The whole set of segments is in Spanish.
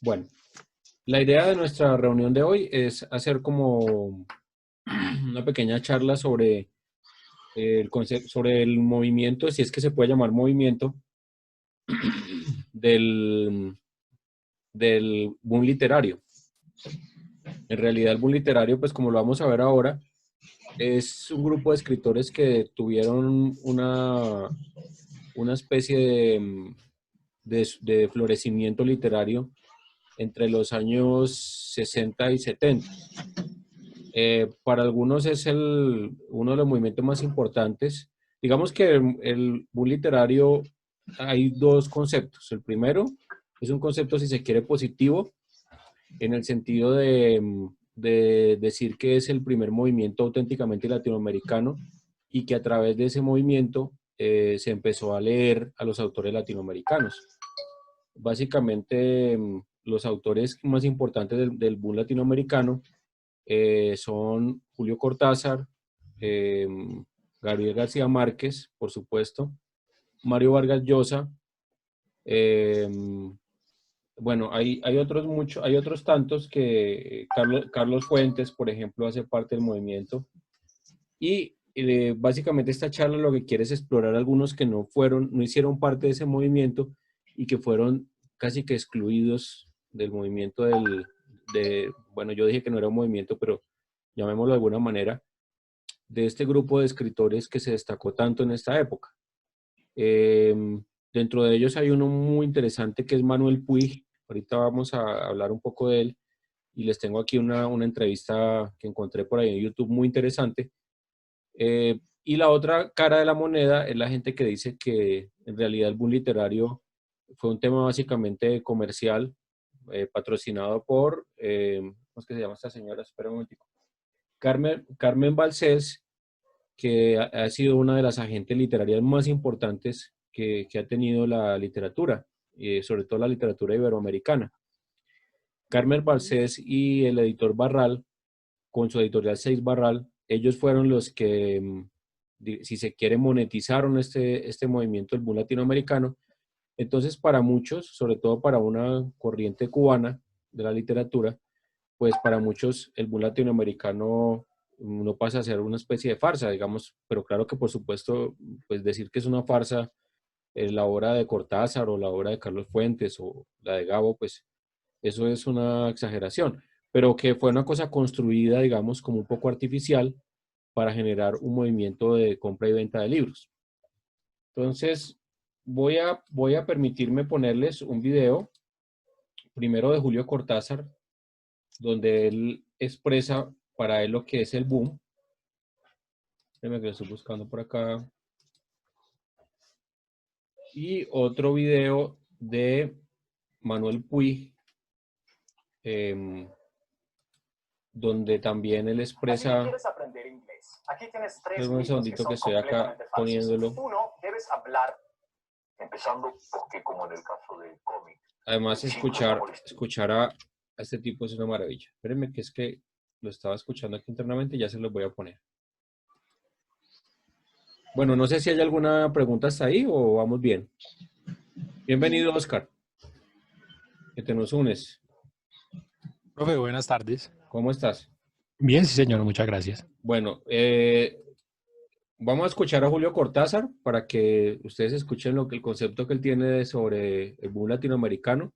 Bueno, la idea de nuestra reunión de hoy es hacer como una pequeña charla sobre el concepto, sobre el movimiento, si es que se puede llamar movimiento, del, del boom literario. En realidad, el boom literario, pues como lo vamos a ver ahora, es un grupo de escritores que tuvieron una especie de florecimiento literario entre los años 60 y 70. Para algunos es uno de los movimientos más importantes. Digamos que el boom literario hay dos conceptos. El primero es un concepto, si se quiere, positivo, en el sentido de decir que es el primer movimiento auténticamente latinoamericano y que a través de ese movimiento se empezó a leer a los autores latinoamericanos. Básicamente, los autores más importantes del boom latinoamericano son Julio Cortázar, eh, Gabriel García Márquez, por supuesto, Mario Vargas Llosa, eh, bueno, hay otros muchos, hay otros tantos que Carlos Fuentes, por ejemplo, hace parte del movimiento. Y básicamente esta charla lo que quiere es explorar algunos que no hicieron parte de ese movimiento y que fueron casi que excluidos del movimiento bueno, yo dije que no era un movimiento, pero llamémoslo de alguna manera, de este grupo de escritores que se destacó tanto en esta época. Eh, Dentro de ellos hay uno muy interesante que es Manuel Puig. Ahorita vamos a hablar un poco de él y les tengo aquí una entrevista que encontré por ahí en YouTube muy interesante. Y la otra cara de la moneda es la gente que dice que en realidad el boom literario fue un tema básicamente comercial, patrocinado por, ¿cómo es que se llama esta señora? Espera un momentico. Carmen Balcells, que ha sido una de las agentes literarias más importantes que ha tenido la literatura, sobre todo la literatura iberoamericana. Carmen Balcells y el editor Barral, con su editorial 6 Barral, ellos fueron los que, si se quiere, monetizaron este movimiento del boom latinoamericano. Entonces, para muchos, sobre todo para una corriente cubana de la literatura, pues para muchos el boom latinoamericano no pasa a ser una especie de farsa, digamos, pero claro que por supuesto, pues decir que es una farsa la obra de Cortázar o la obra de Carlos Fuentes o la de Gabo, pues eso es una exageración, pero que fue una cosa construida, digamos, como un poco artificial para generar un movimiento de compra y venta de libros. Entonces, voy a permitirme ponerles un video, primero de Julio Cortázar, donde él expresa para él lo que es el boom. Déjenme que lo estoy buscando por acá. Y otro video de Manuel Puig, donde también él expresa. ¿Quieres aprender inglés? Aquí tienes tres un segundito que estoy acá poniéndolo. Uno, debes hablar. Empezando porque como en el caso del cómic. Además, escuchar a este tipo es una maravilla. Espérenme que es que lo estaba escuchando aquí internamente y ya se los voy a poner. Bueno, no sé si hay alguna pregunta hasta ahí o vamos bien. Bienvenido, Oscar, que te nos unes. Profe, buenas tardes. ¿Cómo estás? Bien, sí, señor, muchas gracias. Bueno, vamos a escuchar a Julio Cortázar para que ustedes escuchen el concepto que él tiene sobre el boom latinoamericano.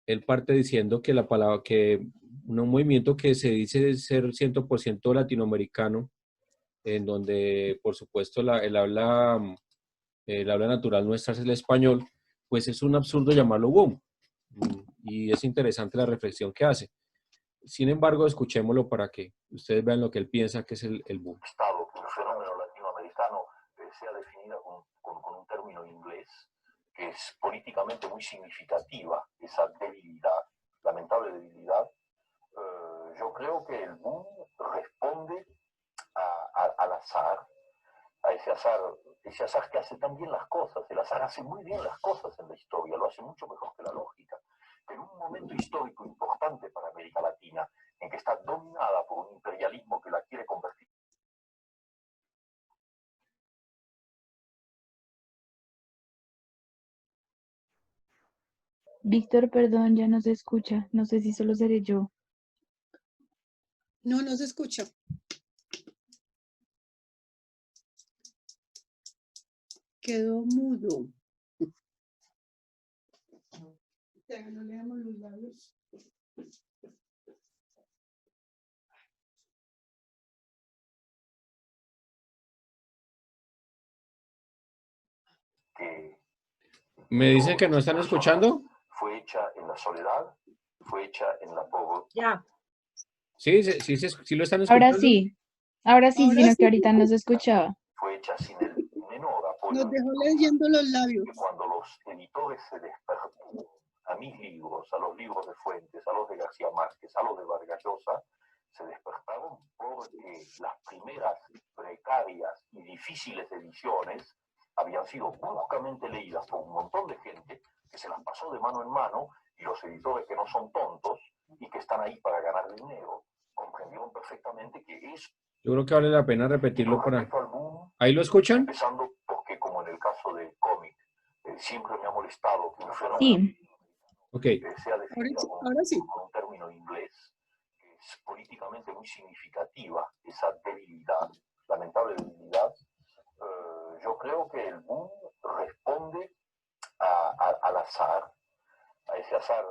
Él parte diciendo que la palabra, que un movimiento que se dice ser 100% latinoamericano, en donde por supuesto el habla natural nuestra es el español, pues es un absurdo llamarlo boom. Y es interesante la reflexión que hace. Sin embargo, escuchémoslo para que ustedes vean lo que él piensa que es el boom. Estado que un fenómeno latinoamericano sea definido con un término inglés que es políticamente muy significativa, esa debilidad, lamentable debilidad. Yo creo que el boom responde al azar, a ese azar que hace tan bien las cosas. El azar hace muy bien las cosas en la historia, lo hace mucho mejor que la lógica. En un momento histórico importante para América Latina, en que está dominada por un imperialismo que la quiere convertir. Víctor, perdón, ya no se escucha. No sé si solo seré yo. No, no se escucha. Quedó mudo. No leamos los labios. Que ¿Me dicen que no están escuchando? fue hecha en la soledad, fue hecha en la pobreza. Ya. Sí, sí lo están escuchando. Ahora sí, Ahora sino sí. que ahorita no se escuchaba. Fue hecha sin el menor apoyo. Nos dejó leyendo los labios. Que cuando los editores se despertaron a mis libros, a los libros de Fuentes, a los de García Márquez, a los de Vargas Llosa, se despertaron porque las primeras precarias y difíciles ediciones habían sido bruscamente leídas por un montón de gente que se las pasó de mano en mano, y los editores, que no son tontos y que están ahí para ganar dinero, comprendieron perfectamente que eso... Yo creo que vale la pena repetirlo para... Boom, ¿Ahí lo escuchan? empezando porque, como en el caso del cómic, siempre me ha molestado que un fenómeno Sí. Okay. sea definido Ahora sí. con un término inglés que es políticamente muy significativa, esa debilidad, lamentable debilidad. Yo creo que el boom responde al azar, a ese azar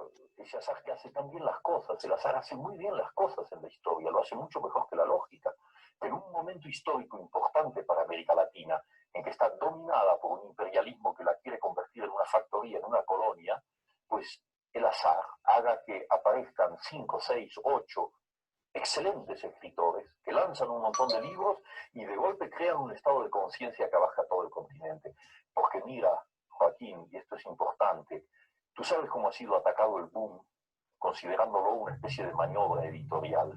que hace tan bien las cosas. El azar hace muy bien las cosas en la historia, lo hace mucho mejor que la lógica. Pero en un momento histórico importante para América Latina, en que está dominada por un imperialismo que la quiere convertir en una factoría, en una colonia, pues el azar haga que aparezcan 5, 6, 8 excelentes escritores que lanzan un montón de libros y de golpe crean un estado de conciencia que abarca todo el continente. Porque mira, Joaquín, y esto es importante, tú sabes cómo ha sido atacado el boom, considerándolo una especie de maniobra editorial,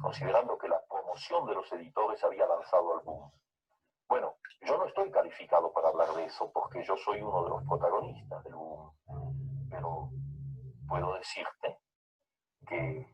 considerando que la promoción de los editores había lanzado al boom. Bueno, yo no estoy calificado para hablar de eso porque yo soy uno de los protagonistas del boom, pero puedo decirte que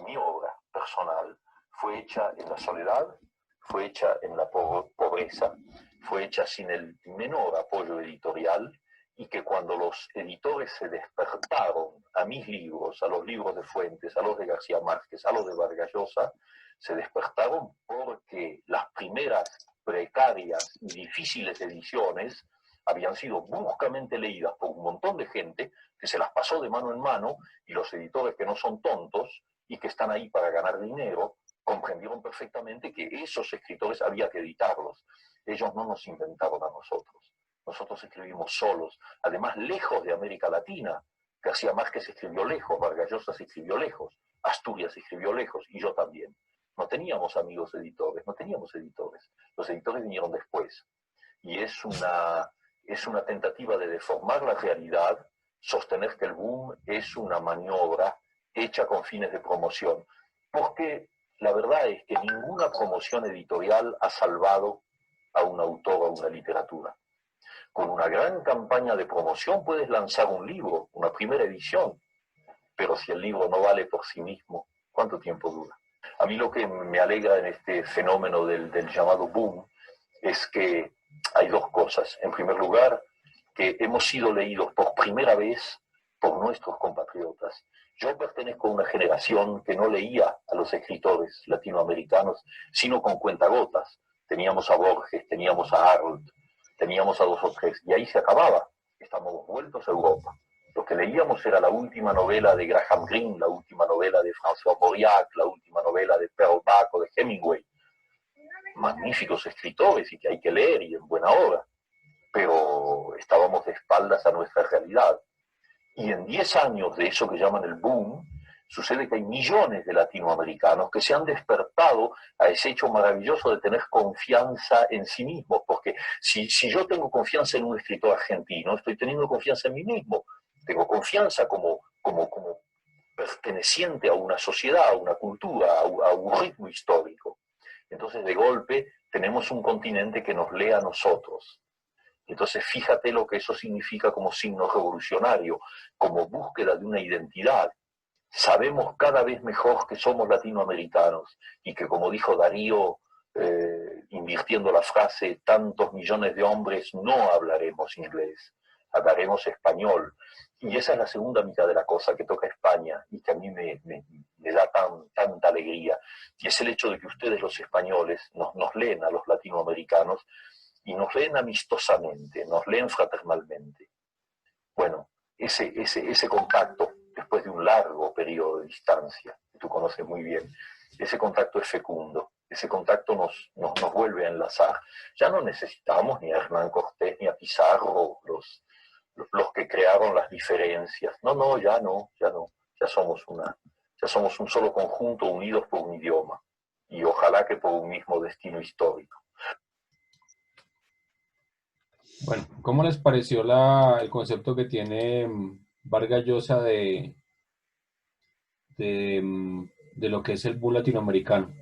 mi obra personal fue hecha en la soledad, fue hecha en la pobreza, fue hecha sin el menor apoyo editorial, y que cuando los editores se despertaron a mis libros, a los libros de Fuentes, a los de García Márquez, a los de Vargas Llosa, se despertaron porque las primeras precarias y difíciles ediciones habían sido bruscamente leídas por un montón de gente que se las pasó de mano en mano, y los editores, que no son tontos y que están ahí para ganar dinero, comprendieron perfectamente que esos escritores había que editarlos. Ellos no nos inventaron a nosotros. Nosotros escribimos solos, además lejos de América Latina. García Márquez escribió lejos, Vargas Llosa se escribió lejos, Asturias escribió lejos, y yo también. No teníamos amigos editores, no teníamos editores. Los editores vinieron después. Y es una tentativa de deformar la realidad, sostener que el boom es una maniobra hecha con fines de promoción. Porque la verdad es que ninguna promoción editorial ha salvado a un autor o a una literatura. Con una gran campaña de promoción puedes lanzar un libro, una primera edición, pero si el libro no vale por sí mismo, ¿cuánto tiempo dura? A mí lo que me alegra en este fenómeno del llamado boom es que hay dos cosas. En primer lugar, que hemos sido leídos por primera vez por nuestros compatriotas. Yo pertenezco a una generación que no leía a los escritores latinoamericanos, sino con cuentagotas. Teníamos a Borges, teníamos a Arlt, teníamos a 2 o 3, y ahí se acababa. Estamos vueltos a Europa. Lo que leíamos era la última novela de Graham Greene, la última novela de François Mauriac, la última novela de Pearl Buck o de Hemingway. Magníficos escritores y que hay que leer y en buena hora, pero estábamos de espaldas a nuestra realidad. Y en 10 años de eso que llaman el boom, sucede que hay millones de latinoamericanos que se han despertado a ese hecho maravilloso de tener confianza en sí mismos, porque si yo tengo confianza en un escritor argentino, estoy teniendo confianza en mí mismo, tengo confianza como perteneciente a una sociedad, a una cultura, a un ritmo histórico. Entonces, de golpe, tenemos un continente que nos lee a nosotros. Entonces, fíjate lo que eso significa como signo revolucionario, como búsqueda de una identidad. Sabemos cada vez mejor que somos latinoamericanos y que, como dijo Darío, invirtiendo la frase, tantos millones de hombres no hablaremos inglés. hablaremos español. Y esa es la segunda mitad de la cosa que toca España y que a mí me da tanta alegría. Y es el hecho de que ustedes los españoles nos leen a los latinoamericanos y nos leen amistosamente, nos leen fraternalmente. Bueno, ese contacto, después de un largo periodo de distancia, que tú conoces muy bien, ese contacto es fecundo, ese contacto nos vuelve a enlazar. Ya no necesitamos ni a Hernán Cortés ni a Pizarro, los que crearon las diferencias. No, ya no. Ya somos un solo conjunto unidos por un idioma y ojalá que por un mismo destino histórico. Bueno, ¿cómo les pareció el concepto que tiene Vargas Llosa de lo que es el boom latinoamericano?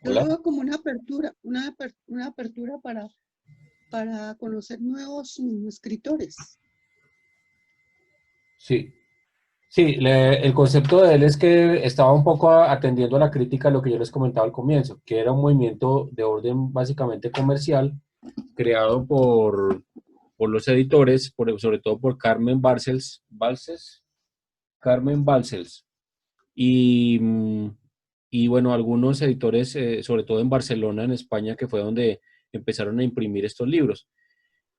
Yo Hola. lo veo como una apertura, una apertura para conocer nuevos escritores. Sí, sí, el concepto de él es que estaba un poco atendiendo a la crítica a lo que yo les comentaba al comienzo, que era un movimiento de orden básicamente comercial, creado por los editores, sobre todo por Carmen Balcells, y bueno, algunos editores, sobre todo en Barcelona, en España, que fue donde empezaron a imprimir estos libros.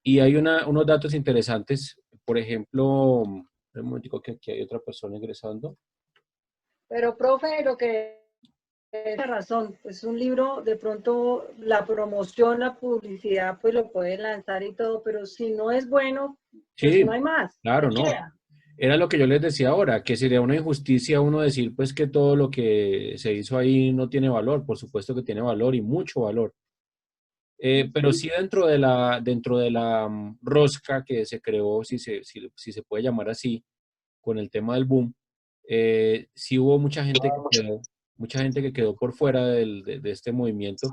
Y hay unos datos interesantes, por ejemplo, un momentico que aquí hay otra persona ingresando. Pero, profe, lo que tiene razón, es un libro, de pronto la promoción, la publicidad, pues lo puede lanzar y todo, pero si no es bueno, pues Sí, no hay más. claro, no. Era lo que yo les decía ahora, que sería una injusticia uno decir pues que todo lo que se hizo ahí no tiene valor. Por supuesto que tiene valor y mucho valor. Pero sí dentro de la rosca que se creó, si se puede llamar así, con el tema del boom, sí hubo mucha gente que quedó por fuera de este movimiento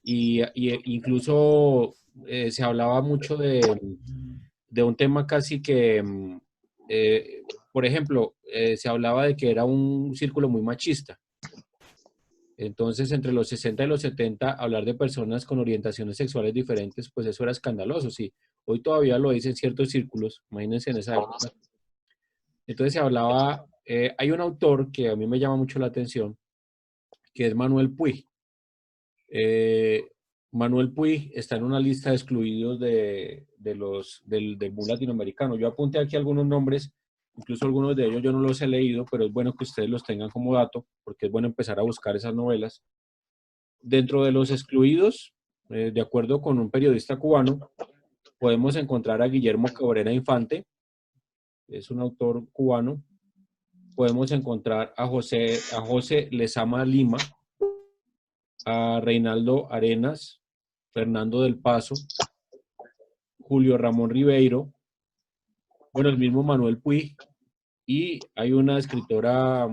y incluso se hablaba mucho de un tema casi que, por ejemplo, se hablaba de que era un círculo muy machista. Entonces, entre los 60 y los 70, hablar de personas con orientaciones sexuales diferentes, pues eso era escandaloso, sí. Hoy todavía lo dicen ciertos círculos, imagínense en esa época. Entonces se hablaba, hay un autor que a mí me llama mucho la atención, que es Manuel Puig. Manuel Puig está en una lista de excluidos del boom latinoamericano. Yo apunté aquí algunos nombres, incluso algunos de ellos yo no los he leído, pero es bueno que ustedes los tengan como dato, porque es bueno empezar a buscar esas novelas. Dentro de los excluidos, de acuerdo con un periodista cubano, podemos encontrar a Guillermo Cabrera Infante, es un autor cubano. Podemos encontrar a José Lezama Lima, a Reinaldo Arenas, Fernando del Paso, Julio Ramón Ribeiro, bueno, el mismo Manuel Puig, y hay una escritora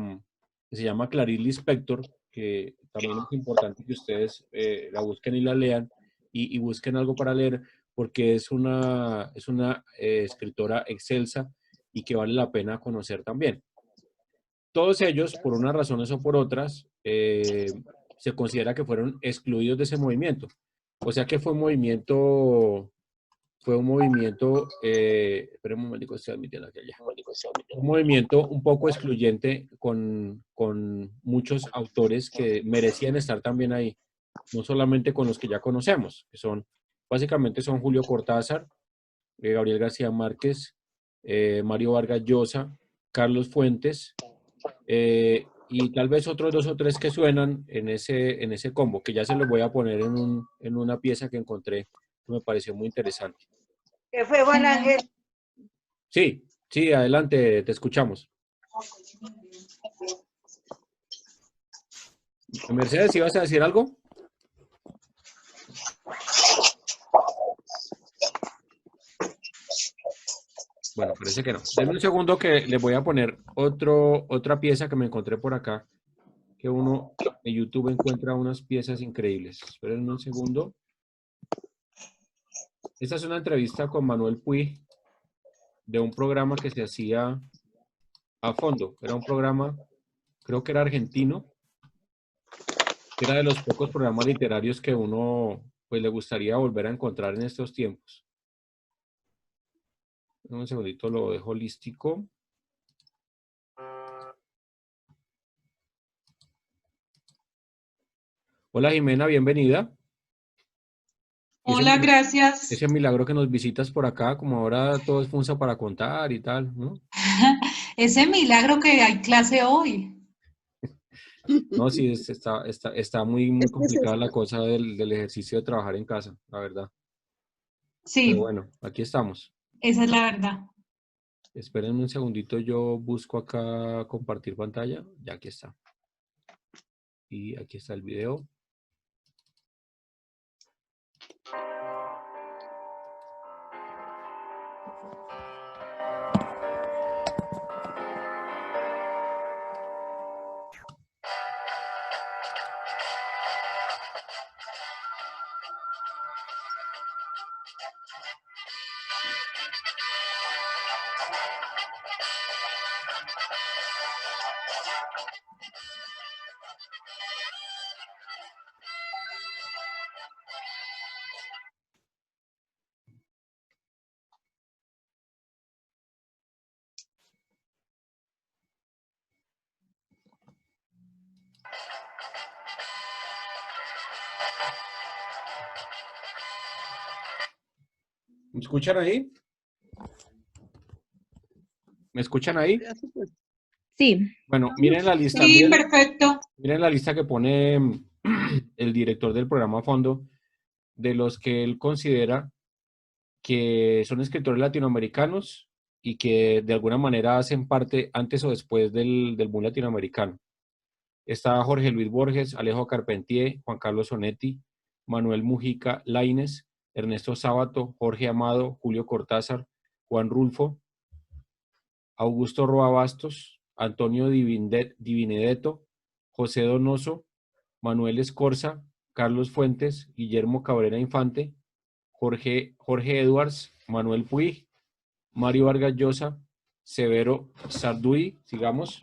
que se llama Clarice Lispector, que también es importante que ustedes la busquen y la lean, y busquen algo para leer, porque es una escritora excelsa y que vale la pena conocer también. Todos ellos, por unas razones o por otras, se considera que fueron excluidos de ese movimiento. O sea que fue un movimiento, espera un momento, estoy admitiendo aquí allá. Un movimiento un poco excluyente con muchos autores que merecían estar también ahí, no solamente con los que ya conocemos, que básicamente son Julio Cortázar, Gabriel García Márquez, Mario Vargas Llosa, Carlos Fuentes, y tal vez otros 2 o 3 que suenan en ese combo, que ya se los voy a poner en una pieza que encontré que me pareció muy interesante. ¿Qué fue, Juan Ángel? Sí, adelante, te escuchamos. Mercedes, ¿ibas a decir algo? Bueno, parece que no. Denme un segundo que les voy a poner otra pieza que me encontré por acá, que uno en YouTube encuentra unas piezas increíbles. Esperen un segundo. Esta es una entrevista con Manuel Puig de un programa que se hacía a fondo. Era un programa, creo que era argentino, que era de los pocos programas literarios que uno pues le gustaría volver a encontrar en estos tiempos. Un segundito, lo dejo holístico. Hola Jimena, bienvenida. Hola, gracias. Ese milagro que nos visitas por acá, como ahora todo es funza para contar y tal, ¿no? Ese milagro que hay clase hoy. No, sí, está muy Es que es complicada la esto. cosa del ejercicio de trabajar en casa, la verdad. Pero Sí, bueno, aquí estamos. esa es la verdad. Esperen un segundito, yo busco acá compartir pantalla. Ya aquí está. Y aquí está el video. ¿Me escuchan ahí? ¿Me escuchan ahí? Ya se fue. Sí, Bueno, miren la lista, Sí, perfecto. miren la lista que pone el director del programa a fondo de los que él considera que son escritores latinoamericanos y que de alguna manera hacen parte antes o después del boom latinoamericano. Está Jorge Luis Borges, Alejo Carpentier, Juan Carlos Sonetti, Manuel Mujica Lainez, Ernesto Sábato, Jorge Amado, Julio Cortázar, Juan Rulfo, Augusto Roa Bastos, Antonio Divinedetto, José Donoso, Manuel Escorza, Carlos Fuentes, Guillermo Cabrera Infante, Jorge Edwards, Manuel Puig, Mario Vargas Llosa, Severo Sarduy, sigamos.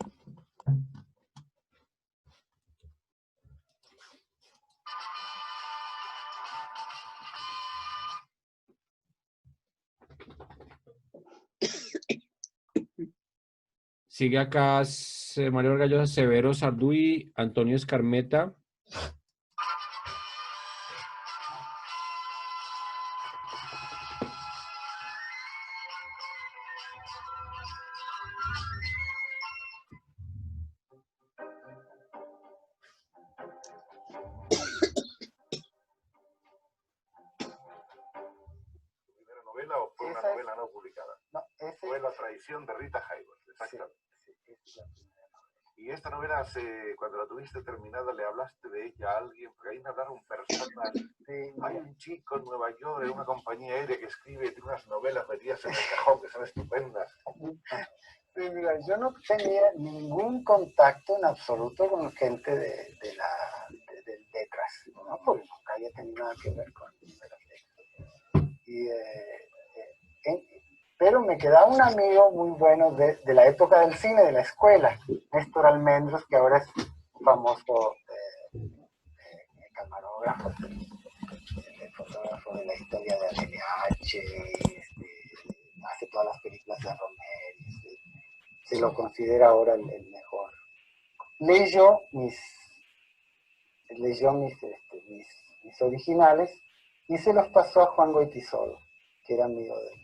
Sigue acá Mario Vargas Llosa, Severo Sarduy, Antonio Escarmeta, ¿Primera novela o fue una novela no publicada? No, Fue La traición de Rita Hayworth, exactamente. Sí, Y esta novela, cuando la tuviste terminada, ¿le hablaste de ella a alguien? Porque ahí me hablaron personas. Hay un chico en Nueva York, en una compañía aérea, que escribe, tiene unas novelas metidas en el cajón que son estupendas. Sí, mira, yo no tenía ningún contacto en absoluto con gente de letras, ¿no? Porque nunca había tenido nada que ver con las letras. Pero me quedaba un amigo muy bueno de la época del cine, de la escuela, Néstor Almendros, que ahora es un famoso camarógrafo, fotógrafo de la historia de ADNH, hace todas las películas de Romero, se lo considera ahora el mejor. Leyó mis originales y se los pasó a Juan Goytisolo, que era amigo de él.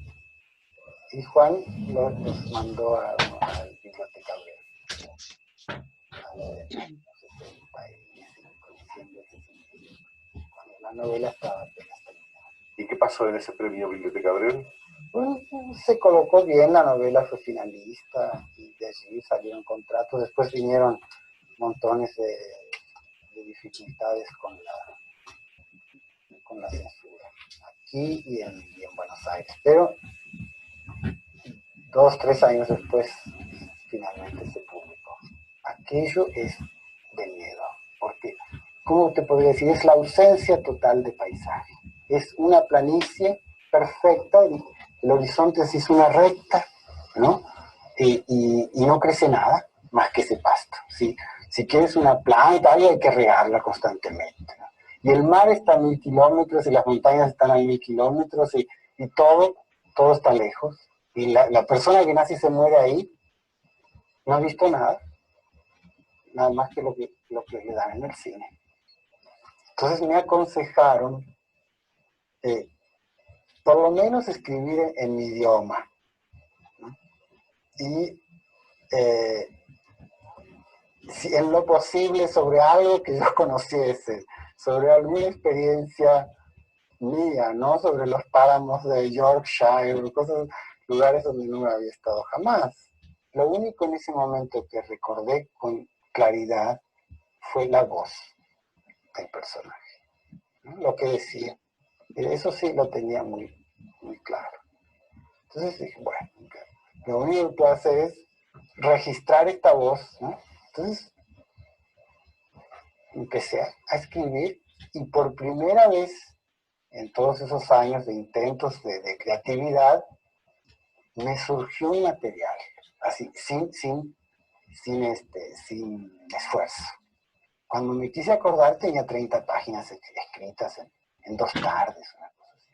Y Juan los mandó a Biblioteca Abreu, no sé, 65, diciembre de 65, cuando la novela estaba apenas terminada. ¿Y qué pasó en ese premio Biblioteca Abreu? Pues, se colocó bien, la novela fue finalista y de allí salieron contratos. Después vinieron montones de dificultades con la censura, aquí y en Buenos Aires. Pero 2, 3 años después, finalmente se publicó. Aquello es de miedo, porque, ¿cómo te podría decir? Es la ausencia total de paisaje. Es una planicie perfecta, el horizonte se hizo una recta, ¿no? Y no crece nada más que ese pasto. Si quieres una planta, hay que regarla constantemente, ¿no? Y el mar está a 1000 kilómetros y las montañas están a 1000 kilómetros y todo está lejos. Y la persona que nace y se muere ahí no ha visto nada más que lo que le dan en el cine. Entonces me aconsejaron por lo menos escribir en mi idioma, ¿no? Y si en lo posible sobre algo que yo conociese, sobre alguna experiencia mía, ¿no? Sobre los páramos de Yorkshire, lugares donde no me había estado jamás. Lo único en ese momento que recordé con claridad fue la voz del personaje, ¿no? Lo que decía. Eso sí lo tenía muy, muy claro. Entonces dije, bueno, lo único que puedo hacer es registrar esta voz, ¿no? Entonces empecé a escribir y por primera vez en todos esos años de intentos de creatividad me surgió un material, así, sin esfuerzo. Cuando me quise acordar tenía 30 páginas escritas en 2 tardes, una cosa así.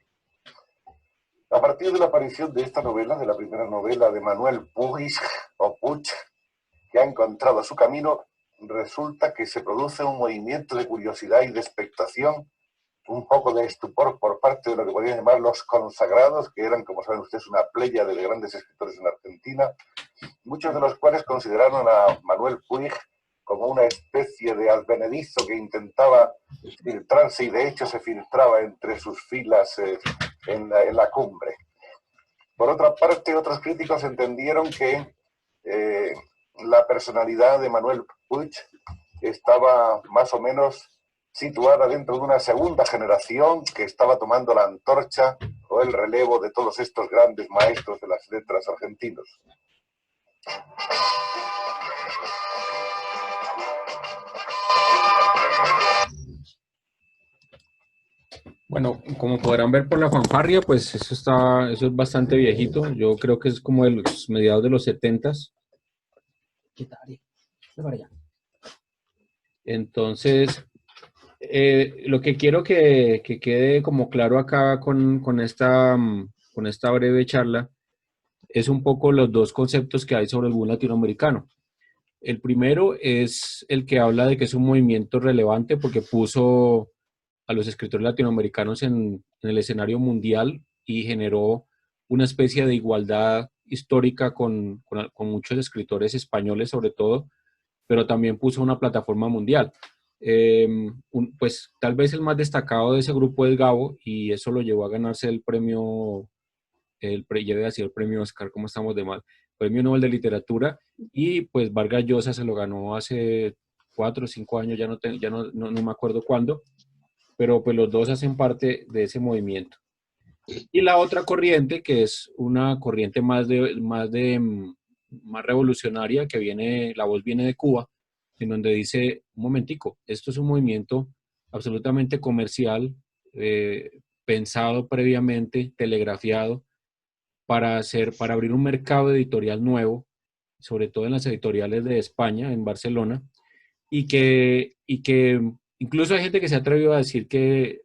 A partir de la aparición de esta novela, de la primera novela de Manuel Puig, que ha encontrado su camino, resulta que se produce un movimiento de curiosidad y de expectación, un poco de estupor por parte de lo que podrían llamar los consagrados, que eran, como saben ustedes, una pléyade de grandes escritores en Argentina, muchos de los cuales consideraron a Manuel Puig como una especie de advenedizo que intentaba filtrarse y de hecho se filtraba entre sus filas en la cumbre. Por otra parte, otros críticos entendieron que la personalidad de Manuel Puig estaba más o menos situada dentro de una segunda generación que estaba tomando la antorcha o el relevo de todos estos grandes maestros de las letras argentinos. Bueno, como podrán ver por la fanfarria, pues eso es bastante viejito. Yo creo que es como de los mediados de los 70s. Entonces, lo que quiero que quede como claro acá con esta breve charla es un poco los dos conceptos que hay sobre el boom latinoamericano. El primero es el que habla de que es un movimiento relevante porque puso a los escritores latinoamericanos en el escenario mundial y generó una especie de igualdad histórica con muchos escritores españoles sobre todo, pero también puso una plataforma mundial. Pues tal vez el más destacado de ese grupo es Gabo y eso lo llevó a ganarse el premio, lleve así el premio Oscar, ¿cómo estamos de mal? Premio Nobel de Literatura, y pues Vargas Llosa se lo ganó hace 4 o 5 años, ya no me acuerdo cuándo, pero pues los dos hacen parte de ese movimiento. Y la otra corriente, que es una corriente más revolucionaria, la voz viene de Cuba, en donde dice, un momentico, esto es un movimiento absolutamente comercial, pensado previamente, telegrafiado, para abrir un mercado editorial nuevo, sobre todo en las editoriales de España, en Barcelona, y que incluso hay gente que se ha atrevido a decir que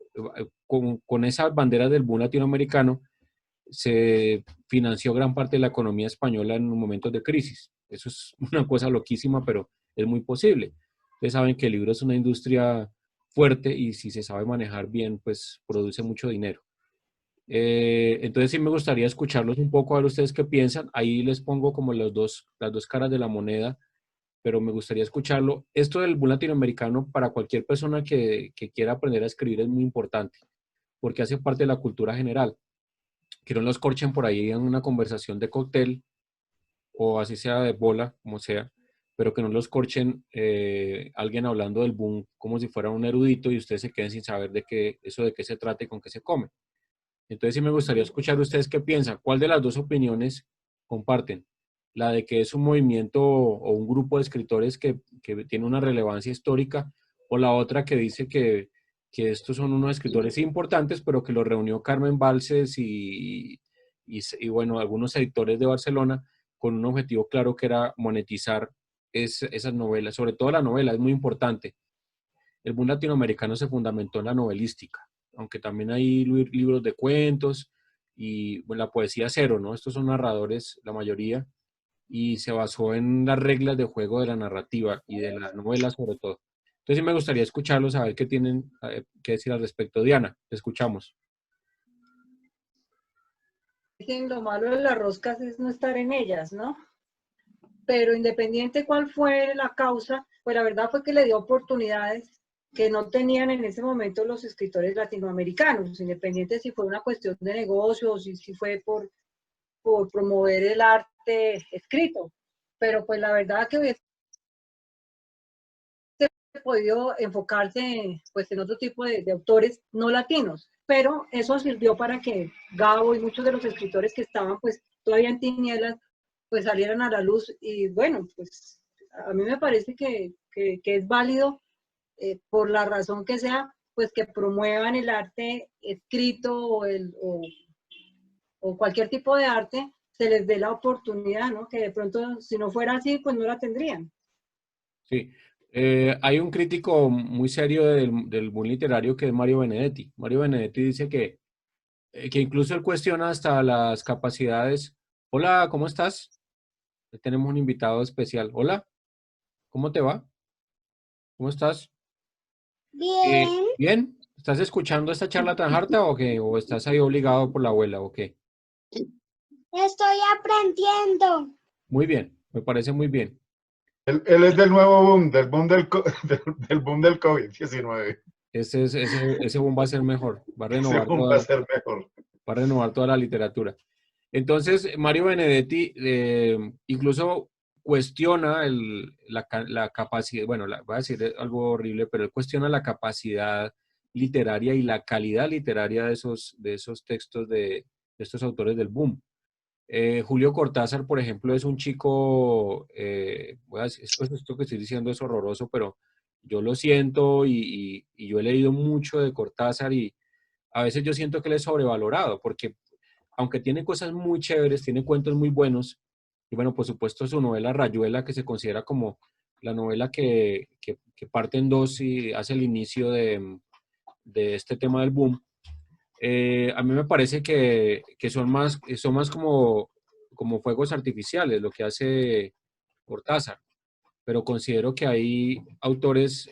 con esas banderas del boom latinoamericano se financió gran parte de la economía española en momentos de crisis. Eso es una cosa loquísima, pero es muy posible. Ustedes saben que el libro es una industria fuerte y si se sabe manejar bien, pues produce mucho dinero. Entonces sí me gustaría escucharlos un poco, a ver ustedes qué piensan. Ahí les pongo como las dos caras de la moneda, pero me gustaría escucharlo. Esto del boom latinoamericano para cualquier persona que quiera aprender a escribir es muy importante, porque hace parte de la cultura general. Que no los corchen por ahí en una conversación de cóctel, o así sea de bola, como sea, pero que no los corchen alguien hablando del boom como si fuera un erudito y ustedes se queden sin saber de qué se trata y con qué se come. Entonces sí me gustaría escuchar ustedes qué piensan. ¿Cuál de las dos opiniones comparten? La de que es un movimiento o un grupo de escritores que tiene una relevancia histórica, o la otra que dice que estos son unos escritores importantes, pero que los reunió Carmen Balces y bueno, algunos editores de Barcelona con un objetivo claro que era monetizar esas novelas, sobre todo la novela, es muy importante. el boom latinoamericano se fundamentó en la novelística, aunque también hay libros de cuentos y bueno, la poesía cero, ¿no? Estos son narradores, la mayoría, y se basó en las reglas de juego de la narrativa y de la novela sobre todo. Entonces sí me gustaría escucharlos, a ver qué tienen que decir al respecto. Diana, te escuchamos. Dicen, lo malo de las roscas es no estar en ellas, ¿no? Pero independiente cuál fue la causa, pues la verdad fue que le dio oportunidades que no tenían en ese momento los escritores latinoamericanos, independiente si fue una cuestión de negocios, si fue por promover el arte escrito. Pero pues la verdad que hubiese podido enfocarse pues en otro tipo de autores no latinos, pero eso sirvió para que Gabo y muchos de los escritores que estaban pues todavía en tinieblas pues salieran a la luz. Y bueno, pues a mí me parece que es válido por la razón que sea, pues que promuevan el arte escrito o cualquier tipo de arte, se les dé la oportunidad, ¿no? Que de pronto si no fuera así pues no la tendrían. Sí. Hay un crítico muy serio del boom literario que es Mario Benedetti. Mario Benedetti dice que incluso él cuestiona hasta las capacidades. Hola, ¿cómo estás? Tenemos un invitado especial. Hola, ¿cómo te va? ¿Cómo estás? Bien, ¿Bien? ¿Estás escuchando esta charla tan harta o qué? ¿O estás ahí obligado por la abuela o qué? estoy aprendiendo. Muy bien, me parece muy bien. Él es del nuevo boom, del boom del COVID-19. Ese boom va a ser mejor, va a Ese renovar boom va a ser mejor. va a renovar toda la literatura. Entonces, Mario Benedetti incluso cuestiona la capacidad, bueno, voy a decir algo horrible, pero él cuestiona la capacidad literaria y la calidad literaria de esos textos de estos autores del boom. Julio Cortázar, por ejemplo, es un chico, voy a decir, esto que estoy diciendo es horroroso, pero yo lo siento y yo he leído mucho de Cortázar y a veces yo siento que él es sobrevalorado, porque aunque tiene cosas muy chéveres, tiene cuentos muy buenos, y bueno, por supuesto su novela Rayuela, que se considera como la novela que parte en dos y hace el inicio de este tema del boom. A mí me parece que son más como fuegos artificiales lo que hace Cortázar, pero considero que hay autores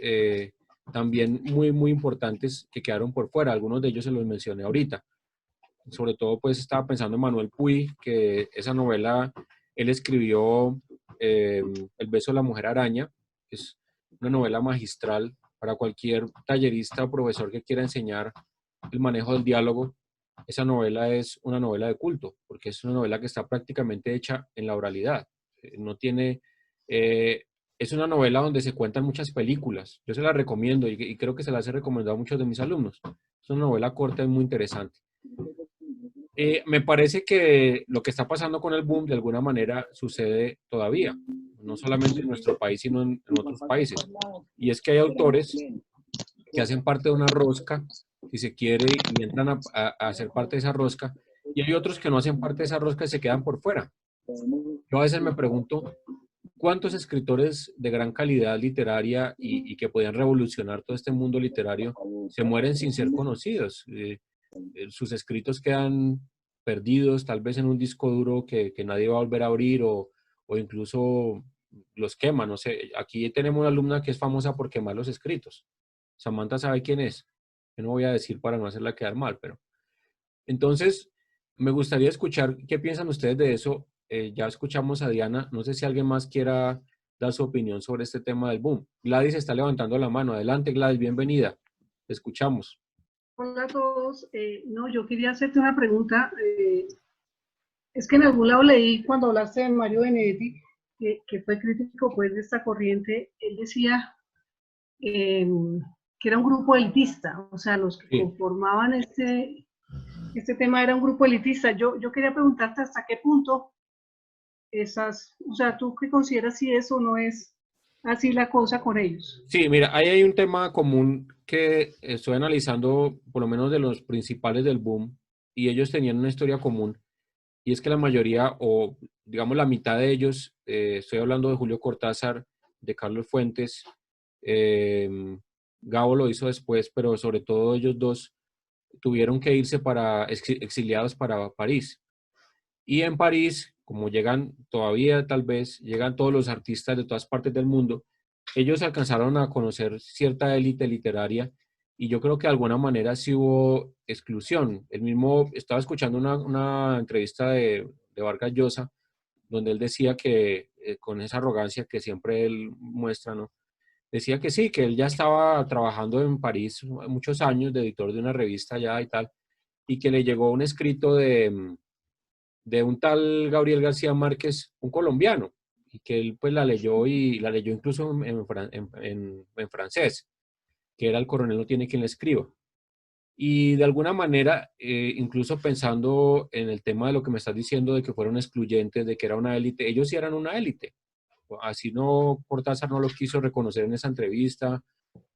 también muy importantes que quedaron por fuera, algunos de ellos se los mencioné ahorita. Sobre todo pues estaba pensando en Manuel Puig, que esa novela él escribió El beso de la mujer araña, que es una novela magistral para cualquier tallerista o profesor que quiera enseñar el manejo del diálogo. Esa novela es una novela de culto, porque es una novela que está prácticamente hecha en la oralidad. No tiene, es una novela donde se cuentan muchas películas. Yo se la recomiendo y creo que se las he recomendado a muchos de mis alumnos. Es una novela corta y muy interesante. Me parece que lo que está pasando con el boom de alguna manera sucede todavía, no solamente en nuestro país, sino en otros países. Y es que hay autores que hacen parte de una rosca, si se quiere, y entran a hacer parte de esa rosca, y hay otros que no hacen parte de esa rosca y se quedan por fuera. Yo a veces me pregunto, ¿cuántos escritores de gran calidad literaria y que podían revolucionar todo este mundo literario se mueren sin ser conocidos? Sus escritos quedan perdidos, tal vez en un disco duro que nadie va a volver a abrir o incluso los queman, no sé. Aquí tenemos una alumna que es famosa por quemar los escritos. Samantha sabe quién es. Yo no voy a decir para no hacerla quedar mal, pero... Entonces, me gustaría escuchar qué piensan ustedes de eso. Ya escuchamos a Diana. No sé si alguien más quiera dar su opinión sobre este tema del boom. Gladys está levantando la mano. Adelante, Gladys, bienvenida. Te escuchamos. Hola a todos. No, yo quería hacerte una pregunta. Es que en algún lado leí cuando hablaste de Mario Benedetti, que fue crítico pues, de esta corriente, él decía que era un grupo elitista, o sea, los que conformaban este tema era un grupo elitista. Yo quería preguntarte hasta qué punto o sea, ¿tú qué consideras si eso no es así la cosa con ellos? Sí, mira, ahí hay un tema común que estoy analizando, por lo menos de los principales del boom, y ellos tenían una historia común, y es que la mayoría, o digamos la mitad de ellos, estoy hablando de Julio Cortázar, de Carlos Fuentes, Gabo lo hizo después, pero sobre todo ellos dos tuvieron que irse exiliados para París. Y en París, como llegan todavía tal vez, llegan todos los artistas de todas partes del mundo, ellos alcanzaron a conocer cierta élite literaria y yo creo que de alguna manera sí hubo exclusión. El mismo, estaba escuchando una entrevista de Vargas Llosa, donde él decía que con esa arrogancia que siempre él muestra, ¿no? Decía que sí, que él ya estaba trabajando en París muchos años de editor de una revista allá y tal, y que le llegó un escrito de un tal Gabriel García Márquez, un colombiano, y que él pues la leyó y la leyó incluso en francés, que era El coronel no tiene quien le escriba. Y de alguna manera, incluso pensando en el tema de lo que me estás diciendo, de que fueron excluyentes, de que era una élite, ellos sí eran una élite. Así no, Cortázar no lo quiso reconocer en esa entrevista,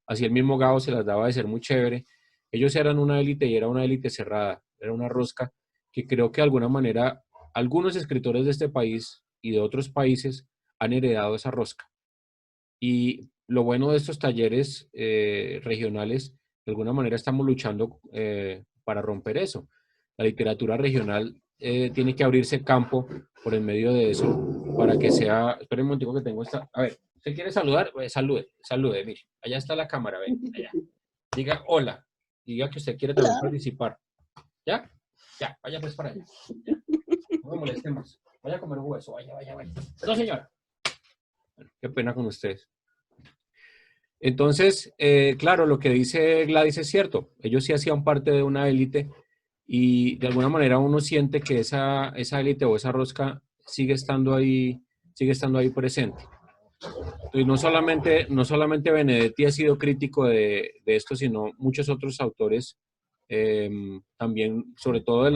así el mismo Gabo se las daba de ser muy chévere. Ellos eran una élite y era una élite cerrada, era una rosca que creo que de alguna manera algunos escritores de este país y de otros países han heredado esa rosca. Y lo bueno de estos talleres regionales, de alguna manera estamos luchando para romper eso. La literatura regional tiene que abrirse campo por el medio de eso para que sea... Esperen un momentico que tengo esta... A ver, ¿usted quiere saludar? Salude, mire. Allá está la cámara, ven, allá. Diga hola. Diga que usted quiere también participar. ¿Ya? Ya, vaya pues para allá. Ya. No me moleste más. Vaya a comer un hueso, vaya. No, señora. Bueno, qué pena con ustedes. Entonces, claro, lo que dice Gladys es cierto. Ellos sí hacían parte de una élite y de alguna manera uno siente que esa élite o esa rosca sigue estando ahí presente. Y no solamente Benedetti ha sido crítico de esto, sino muchos otros autores también, sobre todo de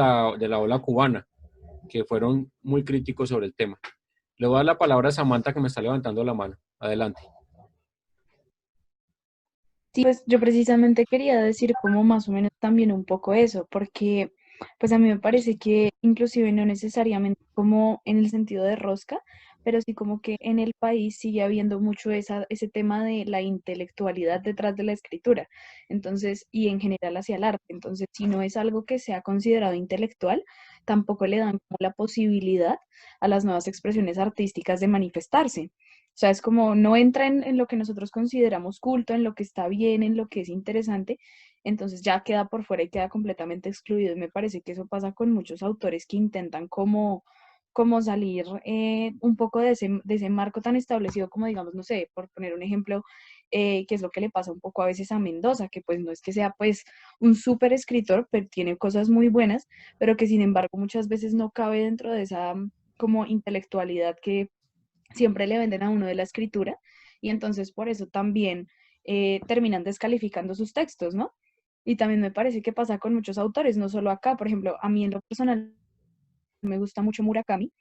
la ola cubana, que fueron muy críticos sobre el tema. Le voy a dar la palabra a Samantha, que me está levantando la mano. Adelante. Sí, pues yo precisamente quería decir como más o menos también un poco eso, porque pues a mí me parece que inclusive no necesariamente como en el sentido de rosca, pero sí como que en el país sigue habiendo mucho ese tema de la intelectualidad detrás de la escritura, entonces, y en general hacia el arte. Entonces, si no es algo que sea considerado intelectual, tampoco le dan como la posibilidad a las nuevas expresiones artísticas de manifestarse. O sea, es como no entra en lo que nosotros consideramos culto, en lo que está bien, en lo que es interesante, entonces ya queda por fuera y queda completamente excluido. Y me parece que eso pasa con muchos autores que intentan como salir un poco de ese marco tan establecido como, digamos, no sé, por poner un ejemplo, que es lo que le pasa un poco a veces a Mendoza, que pues no es que sea pues un súper escritor, pero tiene cosas muy buenas, pero que sin embargo muchas veces no cabe dentro de esa como intelectualidad que siempre le venden a uno de la escritura, y entonces por eso también terminan descalificando sus textos, ¿no? Y también me parece que pasa con muchos autores, no solo acá. Por ejemplo, a mí en lo personal me gusta mucho Murakami,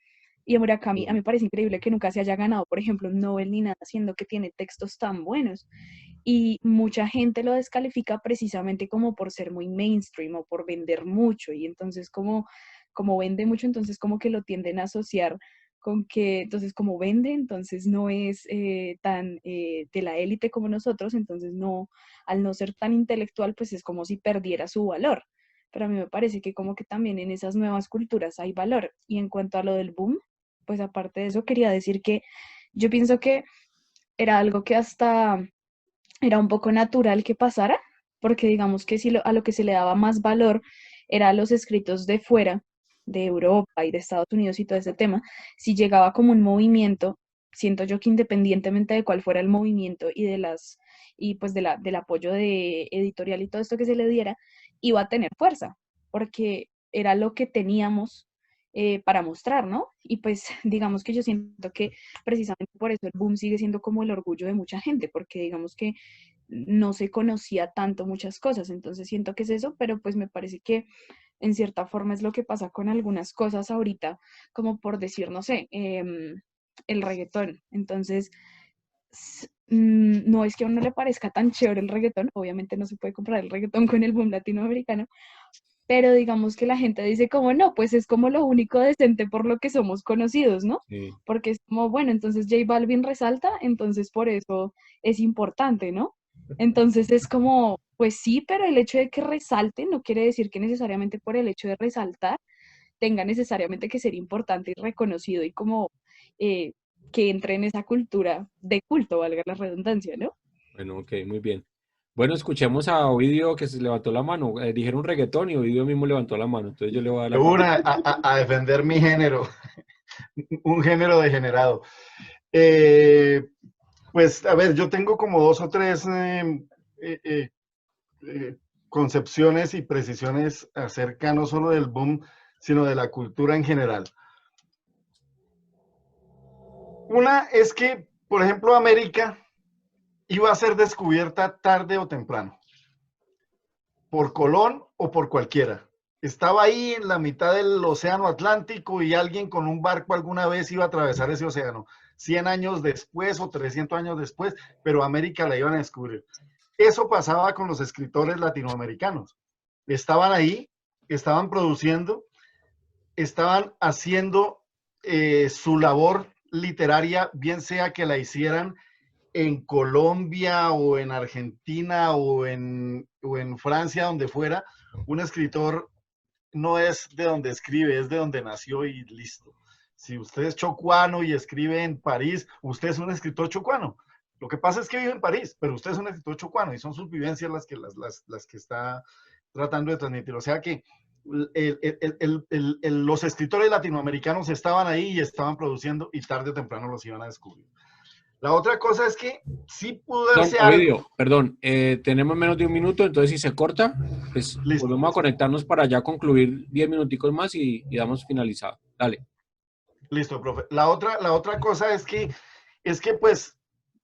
y a Murakami a mí me parece increíble que nunca se haya ganado, por ejemplo, un Nobel ni nada, siendo que tiene textos tan buenos. Y mucha gente lo descalifica precisamente como por ser muy mainstream o por vender mucho, y entonces como vende mucho, entonces como que lo tienden a asociar con que, entonces como vende, entonces no es tan de la élite como nosotros, entonces no, al no ser tan intelectual, pues es como si perdiera su valor. Pero a mí me parece que como que también en esas nuevas culturas hay valor. Y en cuanto a lo del boom, pues aparte de eso quería decir que yo pienso que era algo que hasta era un poco natural que pasara, porque digamos que si a lo que se le daba más valor era a los escritos de fuera, de Europa y de Estados Unidos y todo ese tema, si llegaba como un movimiento, siento yo que independientemente de cuál fuera el movimiento y y pues del apoyo de editorial y todo esto que se le diera, iba a tener fuerza, porque era lo que teníamos para mostrar, ¿no? Y pues digamos que yo siento que precisamente por eso el boom sigue siendo como el orgullo de mucha gente, porque digamos que no se conocía tanto muchas cosas, entonces siento que es eso, pero pues me parece que en cierta forma es lo que pasa con algunas cosas ahorita, como por decir, no sé, el reggaetón. Entonces, no es que a uno le parezca tan chévere el reggaetón, obviamente no se puede comprar el reggaetón con el boom latinoamericano, pero digamos que la gente dice como no, pues es como lo único decente por lo que somos conocidos, ¿no? Sí. Porque es como, bueno, entonces J Balvin resalta, entonces por eso es importante, ¿no? Entonces es como, pues sí, pero el hecho de que resalte no quiere decir que necesariamente por el hecho de resaltar tenga necesariamente que ser importante y reconocido y como eh, que entre en esa cultura de culto, valga la redundancia, ¿no? Bueno, ok, muy bien. Bueno, escuchemos a Ovidio que se levantó la mano. Dijeron reggaetón y Ovidio mismo levantó la mano. Entonces yo le voy a dar la palabra. A defender mi género, un género degenerado. Pues, a ver, yo tengo como 2 o 3 concepciones y precisiones acerca no solo del boom, sino de la cultura en general. Una es que, por ejemplo, América iba a ser descubierta tarde o temprano, por Colón o por cualquiera. Estaba ahí en la mitad del océano Atlántico y alguien con un barco alguna vez iba a atravesar ese océano, 100 años después o 300 años después, pero América la iban a descubrir. Eso pasaba con los escritores latinoamericanos. Estaban ahí, estaban produciendo, estaban haciendo su labor literaria, bien sea que la hicieran en Colombia o en Argentina o en Francia, donde fuera. Un escritor no es de donde escribe, es de donde nació y listo. Si usted es chocuano y escribe en París, usted es un escritor chocuano. Lo que pasa es que vive en París, pero usted es un escritor chocuano y son sus vivencias las que está tratando de transmitir. O sea que los escritores latinoamericanos estaban ahí y estaban produciendo y tarde o temprano los iban a descubrir. La otra cosa es que sí pudo darse algo. Perdón, tenemos menos de un minuto, entonces si se corta, pues Listo, volvemos a conectarnos para ya concluir 10 minuticos más y damos finalizado. Dale. Listo, profe. La otra cosa es que pues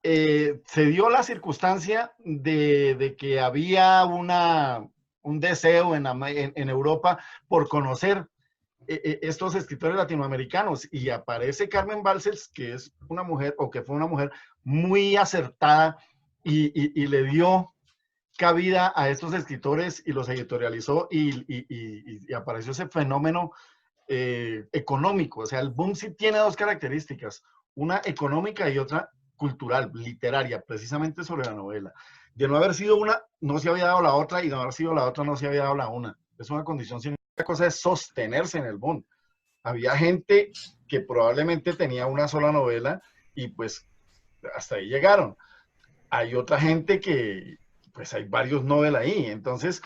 se dio la circunstancia de que había un deseo en Europa por conocer estos escritores latinoamericanos y aparece Carmen Balcells, que es una mujer o que fue una mujer muy acertada y le dio cabida a estos escritores y los editorializó y apareció ese fenómeno económico. O sea, el boom sí tiene 2 características, una económica y otra cultural, literaria, precisamente sobre la novela. De no haber sido una, no se había dado la otra, y de no haber sido la otra, no se había dado la una. Es una condición sine qua non. La cosa es sostenerse en el boom. Había gente que probablemente tenía una sola novela y pues hasta ahí llegaron. Hay otra gente que, pues hay varios novelas ahí. Entonces,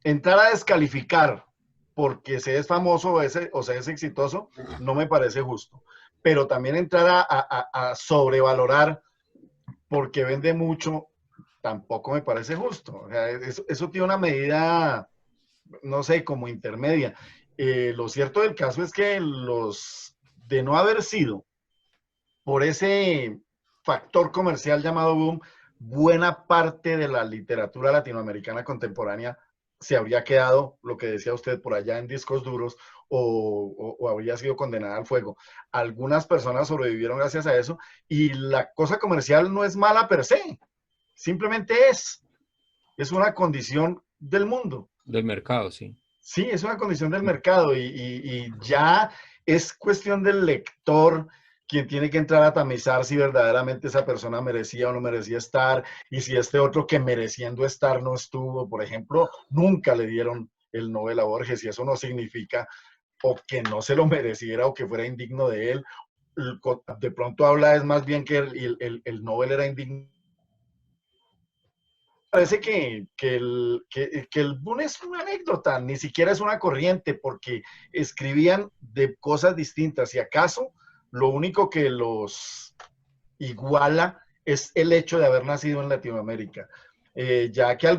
entrar a descalificar porque se es famoso o se es exitoso, no me parece justo. Pero también entrar a sobrevalorar porque vende mucho, tampoco me parece justo. O sea, eso tiene una medida, no sé, como intermedia. Lo cierto del caso es que de no haber sido por ese factor comercial llamado boom, buena parte de la literatura latinoamericana contemporánea se habría quedado, lo que decía usted, por allá en discos duros o habría sido condenada al fuego. Algunas personas sobrevivieron gracias a eso y la cosa comercial no es mala per se, simplemente es una condición del mundo. Del mercado, sí. Sí, es una condición del mercado y ya es cuestión del lector quien tiene que entrar a tamizar si verdaderamente esa persona merecía o no merecía estar, y si este otro que mereciendo estar no estuvo. Por ejemplo, nunca le dieron el Nobel a Borges, y eso no significa o que no se lo mereciera o que fuera indigno de él. De pronto habla es más bien que el Nobel era indigno. Parece que el boom es una anécdota, ni siquiera es una corriente, porque escribían de cosas distintas, y acaso lo único que los iguala es el hecho de haber nacido en Latinoamérica. Ya que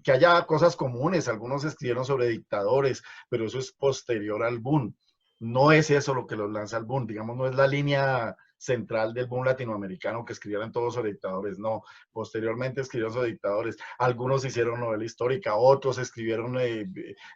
que haya cosas comunes, algunos escribieron sobre dictadores, pero eso es posterior al boom. No es eso lo que los lanza al boom, digamos, no es la línea central del boom latinoamericano que escribieran todos sobre dictadores, no. Posteriormente escribieron sobre dictadores, algunos hicieron novela histórica, otros escribieron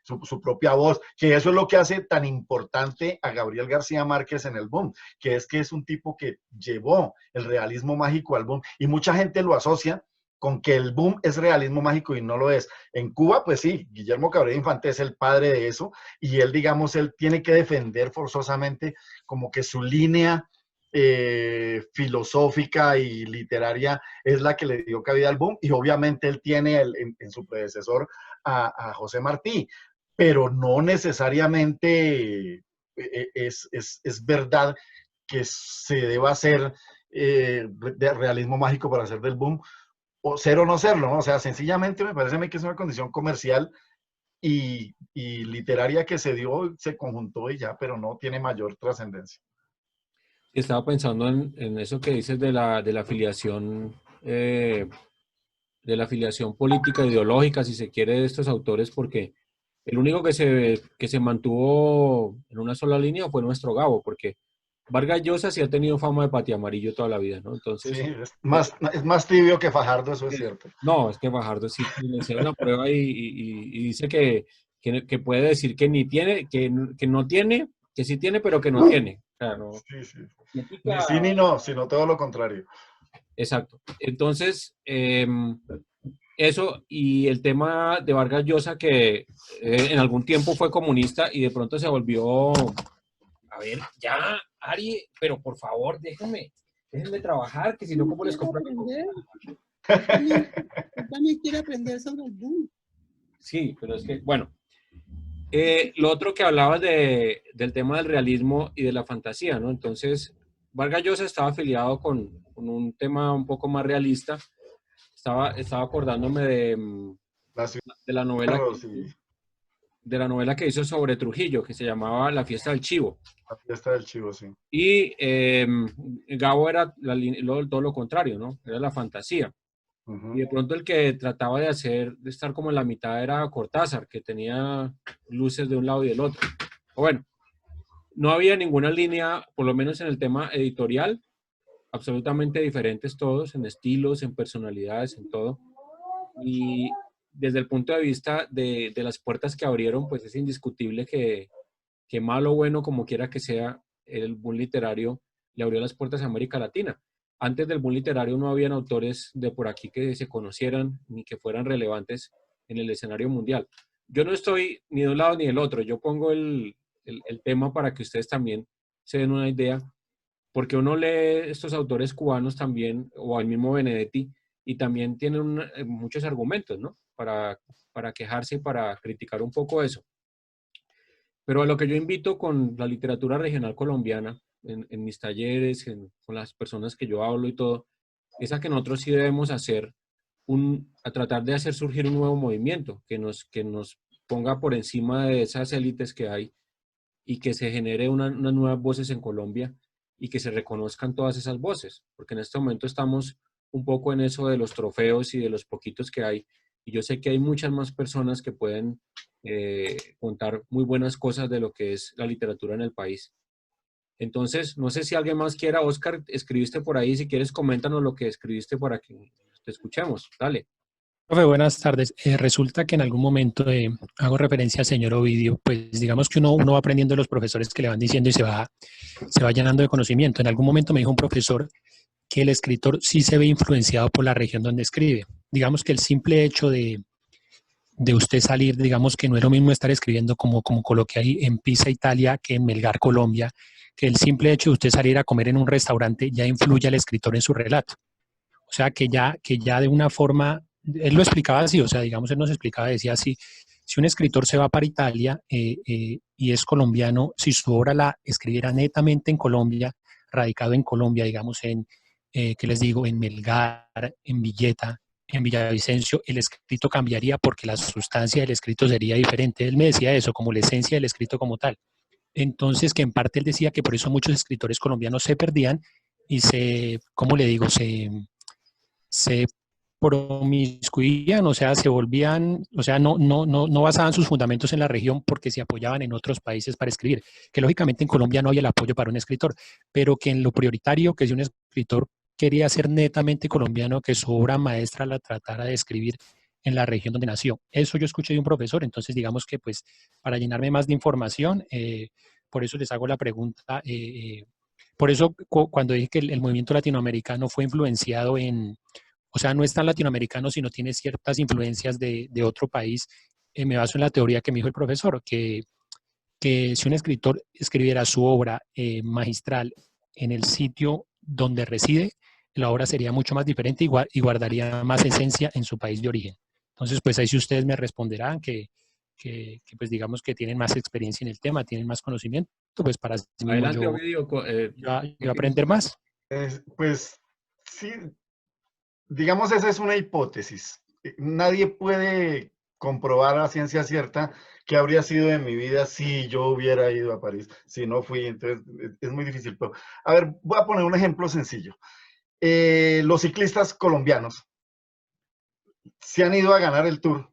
su propia voz, que eso es lo que hace tan importante a Gabriel García Márquez en el boom, que es un tipo que llevó el realismo mágico al boom, y mucha gente lo asocia con que el boom es realismo mágico y no lo es. En Cuba, pues sí, Guillermo Cabrera Infante es el padre de eso, y él, digamos, él tiene que defender forzosamente como que su línea filosófica y literaria es la que le dio cabida al boom, y obviamente él tiene en su predecesor a José Martí, pero no necesariamente es verdad que se deba hacer de realismo mágico para hacer del boom, o ser o no serlo, ¿no? O sea, sencillamente me parece a mí que es una condición comercial y literaria que se dio, se conjuntó y ya, pero no tiene mayor trascendencia. Estaba pensando en eso que dices de la afiliación, política, ideológica, si se quiere, de estos autores, porque el único que se mantuvo en una sola línea fue nuestro Gabo, porque Vargas Llosa sí ha tenido fama de patiamarillo toda la vida, ¿no? Sí, Entonces, es más tibio que Fajardo, eso es cierto. no, es que Fajardo sí le hicieron la prueba y dice que puede decir que ni tiene, que no tiene, que sí tiene, pero que no tiene. O sea, no, Sí, sí. critica- Ni sí ni no, sino todo lo contrario. Exacto. Entonces, eso y el tema de Vargas Llosa, que en algún tiempo fue comunista y de pronto se volvió, a ver, ya, Ari, pero por favor, déjenme trabajar, que si no, ¿cómo les compro? Él también quiere aprender sobre el boom. Sí, pero es que, bueno, lo otro que hablabas del tema del realismo y de la fantasía, ¿no? Entonces, Vargas Llosa estaba afiliado con un tema un poco más realista. Estaba acordándome de la novela de la novela que hizo sobre Trujillo, que se llamaba La fiesta del chivo. La fiesta del chivo, sí. Y Gabo era todo lo contrario, ¿no? Era la fantasía. Y de pronto el que trataba de estar como en la mitad era Cortázar, que tenía luces de un lado y del otro. Bueno, no había ninguna línea, por lo menos en el tema editorial, absolutamente diferentes todos, en estilos, en personalidades, en todo. Y desde el punto de vista de las puertas que abrieron, pues es indiscutible que malo o bueno, como quiera que sea, el boom literario le abrió las puertas a América Latina. Antes del boom literario no habían autores de por aquí que se conocieran ni que fueran relevantes en el escenario mundial. Yo no estoy ni de un lado ni del otro, yo pongo el tema para que ustedes también se den una idea, porque uno lee estos autores cubanos también, o al mismo Benedetti, y también tienen muchos argumentos, ¿no? Para quejarse y para criticar un poco eso. Pero a lo que yo invito con la literatura regional colombiana, en mis talleres, con las personas que yo hablo y todo, es a que nosotros sí debemos a tratar de hacer surgir un nuevo movimiento que nos ponga por encima de esas élites que hay y que se genere unas nuevas voces en Colombia y que se reconozcan todas esas voces, porque en este momento estamos un poco en eso de los trofeos y de los poquitos que hay, y yo sé que hay muchas más personas que pueden contar muy buenas cosas de lo que es la literatura en el país. Entonces, no sé si alguien más quiera. Oscar, escribiste por ahí, si quieres coméntanos lo que escribiste para que te escuchemos, dale. Profe, buenas tardes. Resulta que en algún momento hago referencia al señor Ovidio, pues digamos que uno va aprendiendo de los profesores que le van diciendo y se va llenando de conocimiento. En algún momento me dijo un profesor que el escritor sí se ve influenciado por la región donde escribe. Digamos que el simple hecho de usted salir, digamos que no es lo mismo estar escribiendo como coloqué ahí en Pisa, Italia, que en Melgar, Colombia, que el simple hecho de usted salir a comer en un restaurante ya influye al escritor en su relato. O sea, que ya de una forma, él lo explicaba así, o sea, digamos, él nos explicaba, decía así, si un escritor se va para Italia y es colombiano, si su obra la escribiera netamente en Colombia, radicado en Colombia, digamos, ¿qué les digo? En Melgar, en Villeta, en Villavicencio, el escrito cambiaría porque la sustancia del escrito sería diferente. Él me decía eso, como la esencia del escrito como tal. Entonces, que en parte él decía que por eso muchos escritores colombianos se perdían y ¿cómo le digo? Se promiscuían, o sea, se volvían, o sea, no basaban sus fundamentos en la región porque se apoyaban en otros países para escribir, que lógicamente en Colombia no había el apoyo para un escritor, pero que en lo prioritario, que si un escritor quería ser netamente colombiano, que su obra maestra la tratara de escribir en la región donde nació. Eso yo escuché de un profesor, entonces digamos que pues para llenarme más de información, por eso les hago la pregunta, por eso cuando dije que el movimiento latinoamericano fue influenciado o sea, no es tan latinoamericano, sino tiene ciertas influencias de otro país. Me baso en la teoría que me dijo el profesor, que si un escritor escribiera su obra magistral en el sitio donde reside, la obra sería mucho más diferente y guardaría más esencia en su país de origen. Entonces, pues ahí sí ustedes me responderán que pues digamos que tienen más experiencia en el tema, tienen más conocimiento, pues para sí mismo Adelante, yo Ovidio. aprender más. Pues sí, digamos, esa es una hipótesis. Nadie puede comprobar a ciencia cierta qué habría sido de mi vida si yo hubiera ido a París, si no fui, entonces es muy difícil. Pero, a ver, voy a poner un ejemplo sencillo. Los ciclistas colombianos se han ido a ganar el Tour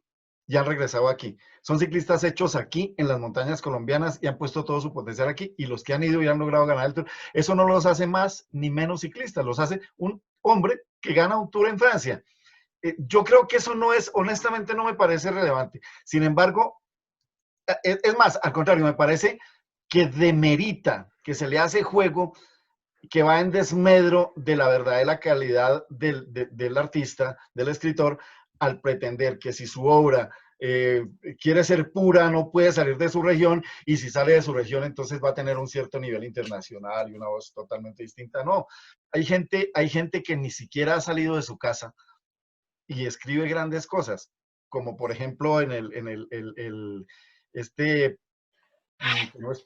y han regresado aquí. Son ciclistas hechos aquí en las montañas colombianas y han puesto todo su potencial aquí, y los que han ido y han logrado ganar el Tour, eso no los hace más ni menos ciclistas, los hace un hombre que gana un Tour en Francia. Yo creo que eso no es, honestamente no me parece relevante. Sin embargo, es más, al contrario, me parece que demerita, que se le hace juego, que va en desmedro de la verdadera calidad del artista, del escritor, al pretender que si su obra quiere ser pura, no puede salir de su región, y si sale de su región, entonces va a tener un cierto nivel internacional y una voz totalmente distinta. No, hay gente que ni siquiera ha salido de su casa y escribe grandes cosas, como por ejemplo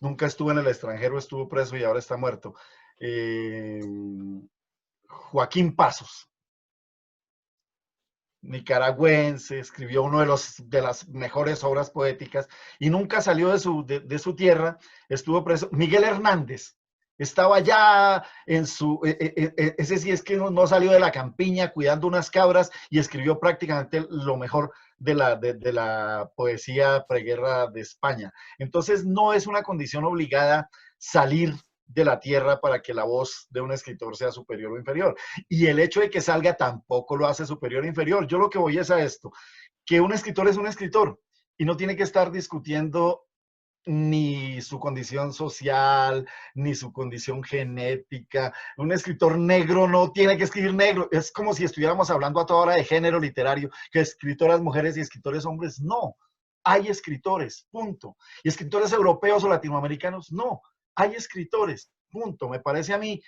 nunca estuvo en el extranjero, estuvo preso y ahora está muerto. Joaquín Pasos, nicaragüense, escribió uno de las mejores obras poéticas y nunca salió de su tierra, estuvo preso. Miguel Hernández estaba ya en ese sí es que no salió de la campiña cuidando unas cabras y escribió prácticamente lo mejor de la poesía preguerra de España. Entonces no es una condición obligada salir de la tierra para que la voz de un escritor sea superior o inferior. Y el hecho de que salga tampoco lo hace superior o inferior. Yo lo que voy es a esto, que un escritor es un escritor y no tiene que estar discutiendo ni su condición social, ni su condición genética. Un escritor negro no tiene que escribir negro. Es como si estuviéramos hablando a toda hora de género literario, que escritoras mujeres y escritores hombres. No, hay escritores, punto. Y escritores europeos o latinoamericanos, no. Hay escritores, punto. Me parece a mí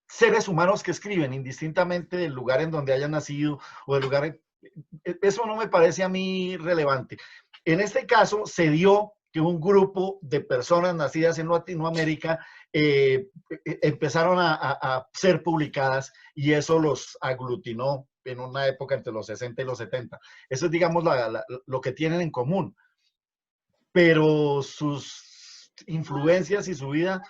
seres humanos que escriben, indistintamente del lugar en donde hayan nacido o del lugar. Eso no me parece a mí relevante. En este caso se dio que un grupo de personas nacidas en Latinoamérica empezaron a ser publicadas y eso los aglutinó en una época entre los 60 y los 70. Eso es, digamos, lo que tienen en común. Pero sus influencias y su vida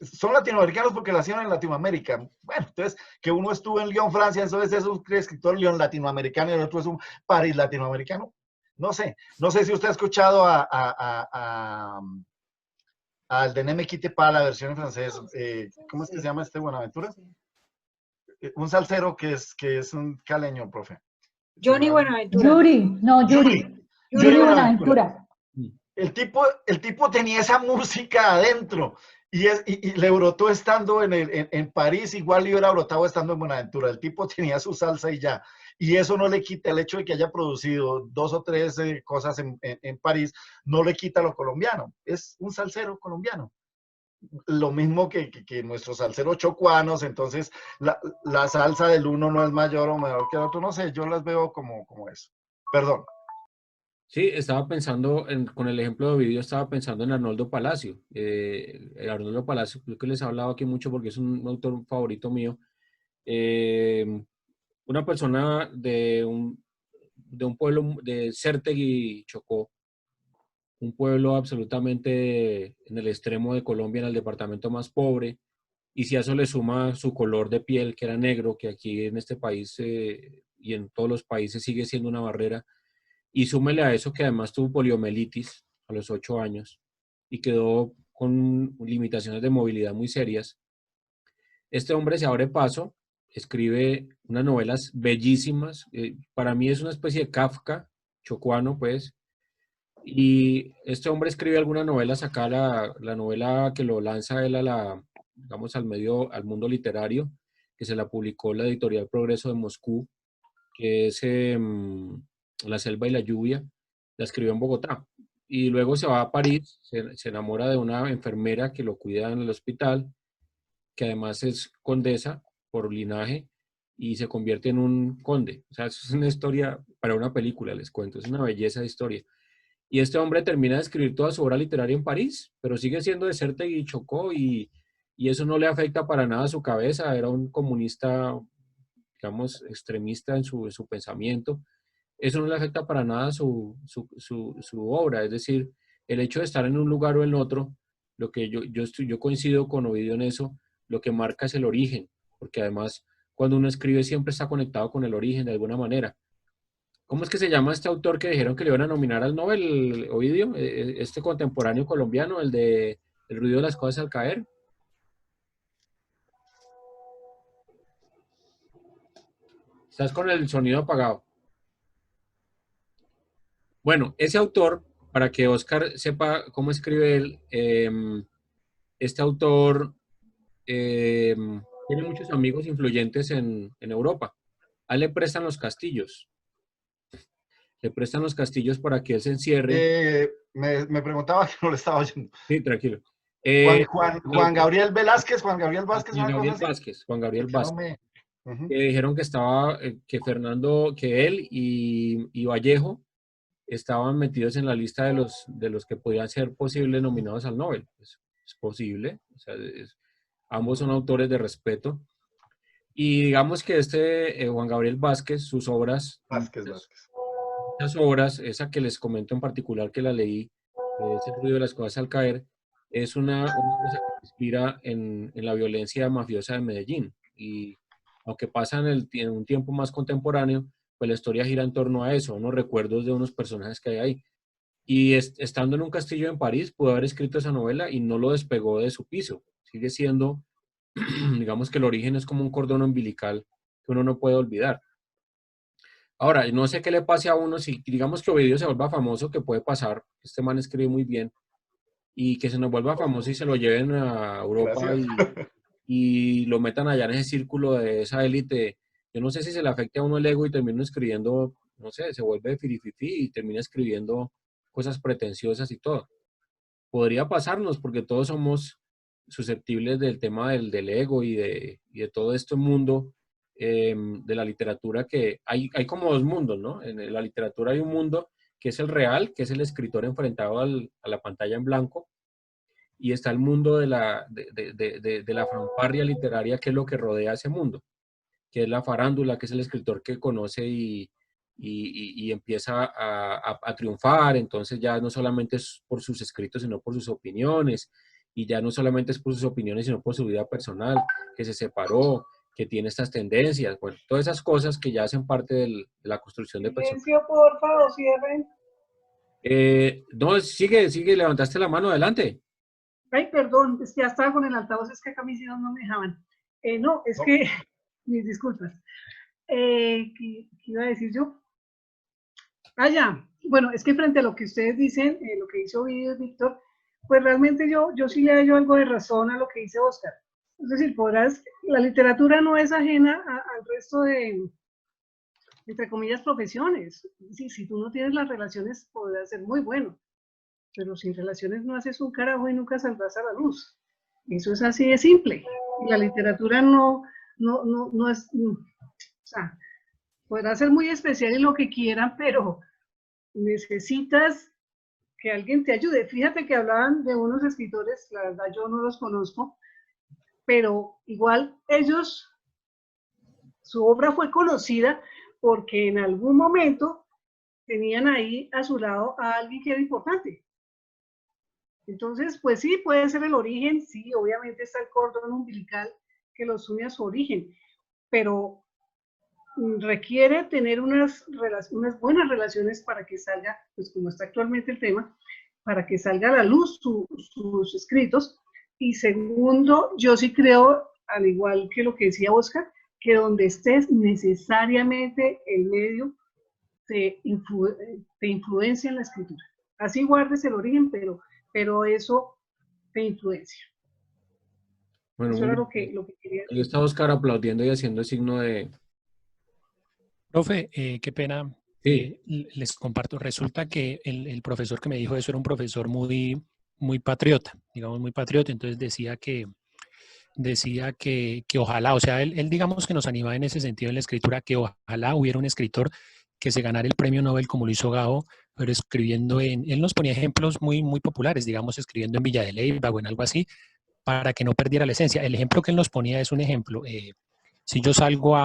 son latinoamericanos porque nacieron en Latinoamérica. Bueno, entonces, que uno estuvo en Lyon, Francia, entonces es un escritor Lyon latinoamericano y el otro es un París latinoamericano. No sé si usted ha escuchado al de Neme Quite Pa, la versión en francés. ¿Cómo es que se llama este Buenaventura? Un salsero que es un caleño, profe. Johnny Buenaventura. Yuri Buenaventura. El tipo tenía esa música adentro y le brotó estando en París, igual le hubiera brotado estando en Buenaventura. El tipo tenía su salsa y ya. Y eso no le quita el hecho de que haya producido 2 o 3 cosas en París, no le quita lo colombiano. Es un salsero colombiano. Lo mismo que nuestros salseros chocuanos, entonces la salsa del uno no es mayor o menor que el otro, no sé, yo las veo como eso. Perdón. Sí, estaba pensando, con el ejemplo de Ovidio, estaba pensando en Arnoldo Palacio. Arnoldo Palacio, creo que les he hablado aquí mucho porque es un autor favorito mío. Una persona de un pueblo de Cértegui, Chocó, un pueblo absolutamente en el extremo de Colombia, en el departamento más pobre, y si a eso le suma su color de piel, que era negro, que aquí en este país y en todos los países sigue siendo una barrera, y súmele a eso que además tuvo poliomielitis a los 8 años y quedó con limitaciones de movilidad muy serias. Este hombre se abre paso, escribe unas novelas bellísimas. Para mí es una especie de Kafka chocuano, pues. Y este hombre escribe algunas novelas acá, la novela que lo lanza él digamos, al mundo literario, que se la publicó la editorial Progreso de Moscú, que es La selva y la lluvia, la escribió en Bogotá. Y luego se va a París, se enamora de una enfermera que lo cuida en el hospital, que además es condesa por linaje y se convierte en un conde. O sea, eso es una historia para una película, les cuento, es una belleza de historia. Y este hombre termina de escribir toda su obra literaria en París, pero sigue siendo de Certegui y Chocó, y eso no le afecta para nada a su cabeza. Era un comunista, digamos, extremista en su pensamiento. Eso no le afecta para nada su obra. Es decir, el hecho de estar en un lugar o en otro, lo que yo coincido con Ovidio en eso, lo que marca es el origen, porque además cuando uno escribe siempre está conectado con el origen de alguna manera. ¿Cómo es que se llama este autor que dijeron que le iban a nominar al Nobel, Ovidio? Este contemporáneo colombiano, el de El ruido de las cosas al caer. Estás con el sonido apagado. Bueno, ese autor, para que Oscar sepa cómo escribe él, este autor tiene muchos amigos influyentes en Europa. A él le prestan los castillos. Le prestan los castillos para que él se encierre. Me preguntaba que no le estaba oyendo. Sí, tranquilo. Juan Gabriel Vázquez, Juan Gabriel Vázquez, que dijeron que estaba, que Fernando, que él y Vallejo estaban metidos en la lista de los que podían ser posibles nominados al Nobel. Es posible, o sea, ambos son autores de respeto. Y digamos que Juan Gabriel Vázquez, sus obras, esas obras, esa que les comento en particular que la leí, ese ruido de las cosas al caer, es una cosa que se inspira en la violencia mafiosa de Medellín. Y aunque pasa en un tiempo más contemporáneo, pues la historia gira en torno a eso, unos recuerdos de unos personajes que hay ahí. Y estando en un castillo en París, pudo haber escrito esa novela y no lo despegó de su piso. Sigue siendo, digamos que el origen es como un cordón umbilical que uno no puede olvidar. Ahora, no sé qué le pase a uno si, digamos que Ovidio se vuelva famoso, que puede pasar, este man escribe muy bien, y que se nos vuelva famoso y se lo lleven a Europa y lo metan allá en ese círculo de esa élite. Yo no sé si se le afecte a uno el ego y termina escribiendo, no sé, se vuelve firififí y termina escribiendo cosas pretenciosas y todo. Podría pasarnos porque todos somos susceptibles del tema del ego y de todo este mundo de la literatura, que hay como dos mundos, ¿no? En la literatura hay un mundo que es el real, que es el escritor enfrentado a la pantalla en blanco, y está el mundo de la fanfarria literaria, que es lo que rodea ese mundo, que es la farándula, que es el escritor que conoce y empieza a triunfar. Entonces ya no solamente es por sus escritos, sino por sus opiniones, y ya no solamente es por sus opiniones, sino por su vida personal, que se separó, que tiene estas tendencias, bueno, todas esas cosas que ya hacen parte de la construcción de personas. Silencio, por favor, cierren. No, sigue, levantaste la mano, adelante. Ay, perdón, es que ya estaba con el altavoz, es que acá mis hijos no me dejaban. No, es que, mis disculpas. ¿Qué iba a decir yo? Ya, bueno, es que frente a lo que ustedes dicen, lo que dice Ovidio y Víctor, pues realmente yo sí le hallo algo de razón a lo que dice Oscar. Es decir, la literatura no es ajena al resto de, entre comillas, profesiones. Es decir, si tú no tienes las relaciones, podrás ser muy bueno, pero sin relaciones no haces un carajo y nunca saldrás a la luz. Eso es así de simple. Y la literatura no es, o sea, podrá ser muy especial en lo que quieran, pero necesitas que alguien te ayude. Fíjate que hablaban de unos escritores, la verdad yo no los conozco, pero igual ellos, su obra fue conocida porque en algún momento tenían ahí a su lado a alguien que era importante. Entonces, pues sí, puede ser el origen, sí, obviamente está el cordón umbilical que los une a su origen, pero requiere tener unas buenas relaciones para que salga, pues como está actualmente el tema, para que salga a la luz sus escritos. Y segundo, yo sí creo, al igual que lo que decía Oscar, que donde estés necesariamente el medio te influencia en la escritura. Así guardes el origen, pero eso te influencia. Bueno, eso era lo que quería decir. Yo estaba Oscar aplaudiendo y haciendo el signo de... Profe, qué pena. Sí. Les comparto. Resulta que el profesor que me dijo eso era un profesor muy patriota, digamos muy patriota. Entonces decía que decía que ojalá, o sea, él digamos que nos animaba en ese sentido en la escritura, que ojalá hubiera un escritor que se ganara el premio Nobel como lo hizo Gao, pero escribiendo él nos ponía ejemplos muy, muy populares, digamos, escribiendo en Villa de Leyva o en algo así, para que no perdiera la esencia. El ejemplo que él nos ponía es un ejemplo. Si yo salgo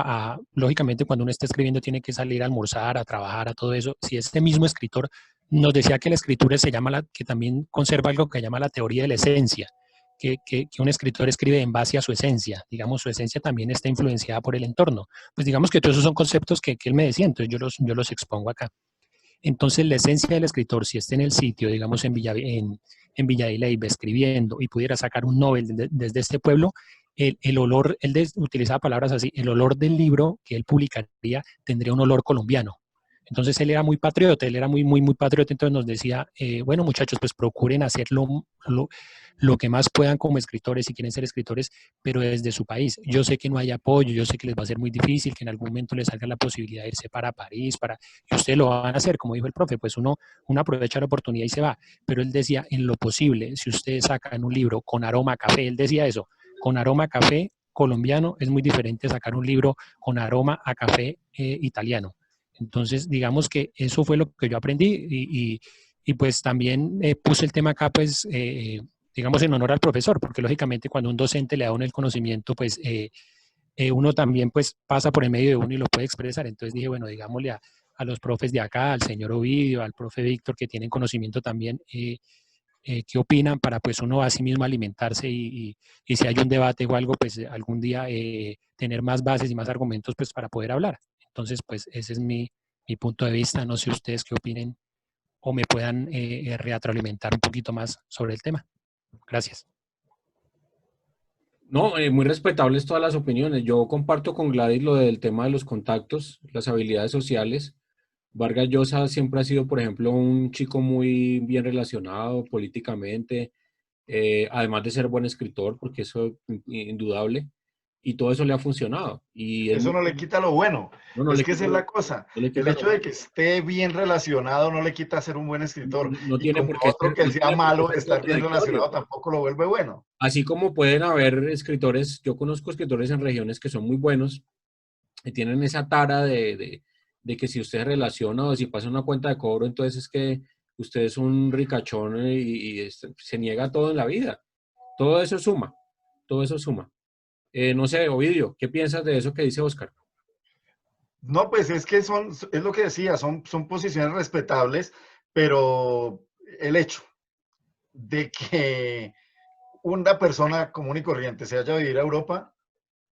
lógicamente cuando uno está escribiendo tiene que salir a almorzar, a trabajar, a todo eso. Si este mismo escritor nos decía que la escritura que también conserva algo que llama la teoría de la esencia, que un escritor escribe en base a su esencia, digamos, su esencia también está influenciada por el entorno. Pues digamos que todos esos son conceptos que él me decía, entonces yo los expongo acá. Entonces, la esencia del escritor, si está en el sitio, digamos, en Villa de Leyva, escribiendo, y pudiera sacar un Nobel desde este pueblo, el olor, utilizaba palabras así, el olor del libro que él publicaría tendría un olor colombiano. Entonces, él era muy patriota, él era muy, muy, muy patriota, entonces nos decía, bueno, muchachos, pues procuren hacer lo que más puedan como escritores, si quieren ser escritores, pero desde su país. Yo sé que no hay apoyo, yo sé que les va a ser muy difícil, que en algún momento les salga la posibilidad de irse para París, y ustedes lo van a hacer, como dijo el profe, pues uno aprovecha la oportunidad y se va. Pero él decía, en lo posible, si ustedes sacan un libro con aroma a café, él decía eso, con aroma a café colombiano, es muy diferente sacar un libro con aroma a café italiano. Entonces, digamos que eso fue lo que yo aprendí y pues también puse el tema acá, pues, digamos, en honor al profesor, porque lógicamente cuando un docente le da a uno el conocimiento, pues uno también pues pasa por el medio de uno y lo puede expresar. Entonces dije, bueno, digámosle a los profes de acá, al señor Ovidio, al profe Víctor, que tienen conocimiento también, qué opinan para pues uno a sí mismo alimentarse y si hay un debate o algo, pues algún día tener más bases y más argumentos pues para poder hablar. Entonces, pues ese es mi punto de vista. No sé ustedes qué opinen o me puedan retroalimentar un poquito más sobre el tema. Gracias. No, muy respetables todas las opiniones. Yo comparto con Gladys lo del tema de los contactos, las habilidades sociales. Vargas Llosa siempre ha sido, por ejemplo, un chico muy bien relacionado políticamente, además de ser buen escritor, porque eso es indudable, y todo eso le ha funcionado. Y Eso no le quita lo bueno. no Es le que esa quita, es la cosa. no le El quita lo hecho de bueno. que esté bien relacionado no le quita ser un buen escritor. No Y tiene como por qué otro ser, que no sea tiene por qué malo, ser estar bien contradictorio. relacionado tampoco lo vuelve bueno. Así como pueden haber escritores, yo conozco escritores en regiones que son muy buenos y tienen esa tara de que si usted se relaciona o si pasa una cuenta de cobro, entonces es que usted es un ricachón se niega a todo en la vida. Todo eso suma, todo eso suma. No sé, Ovidio, ¿qué piensas de eso que dice Oscar? No, pues es que es lo que decía, son posiciones respetables, pero el hecho de que una persona común y corriente se vaya a vivir a Europa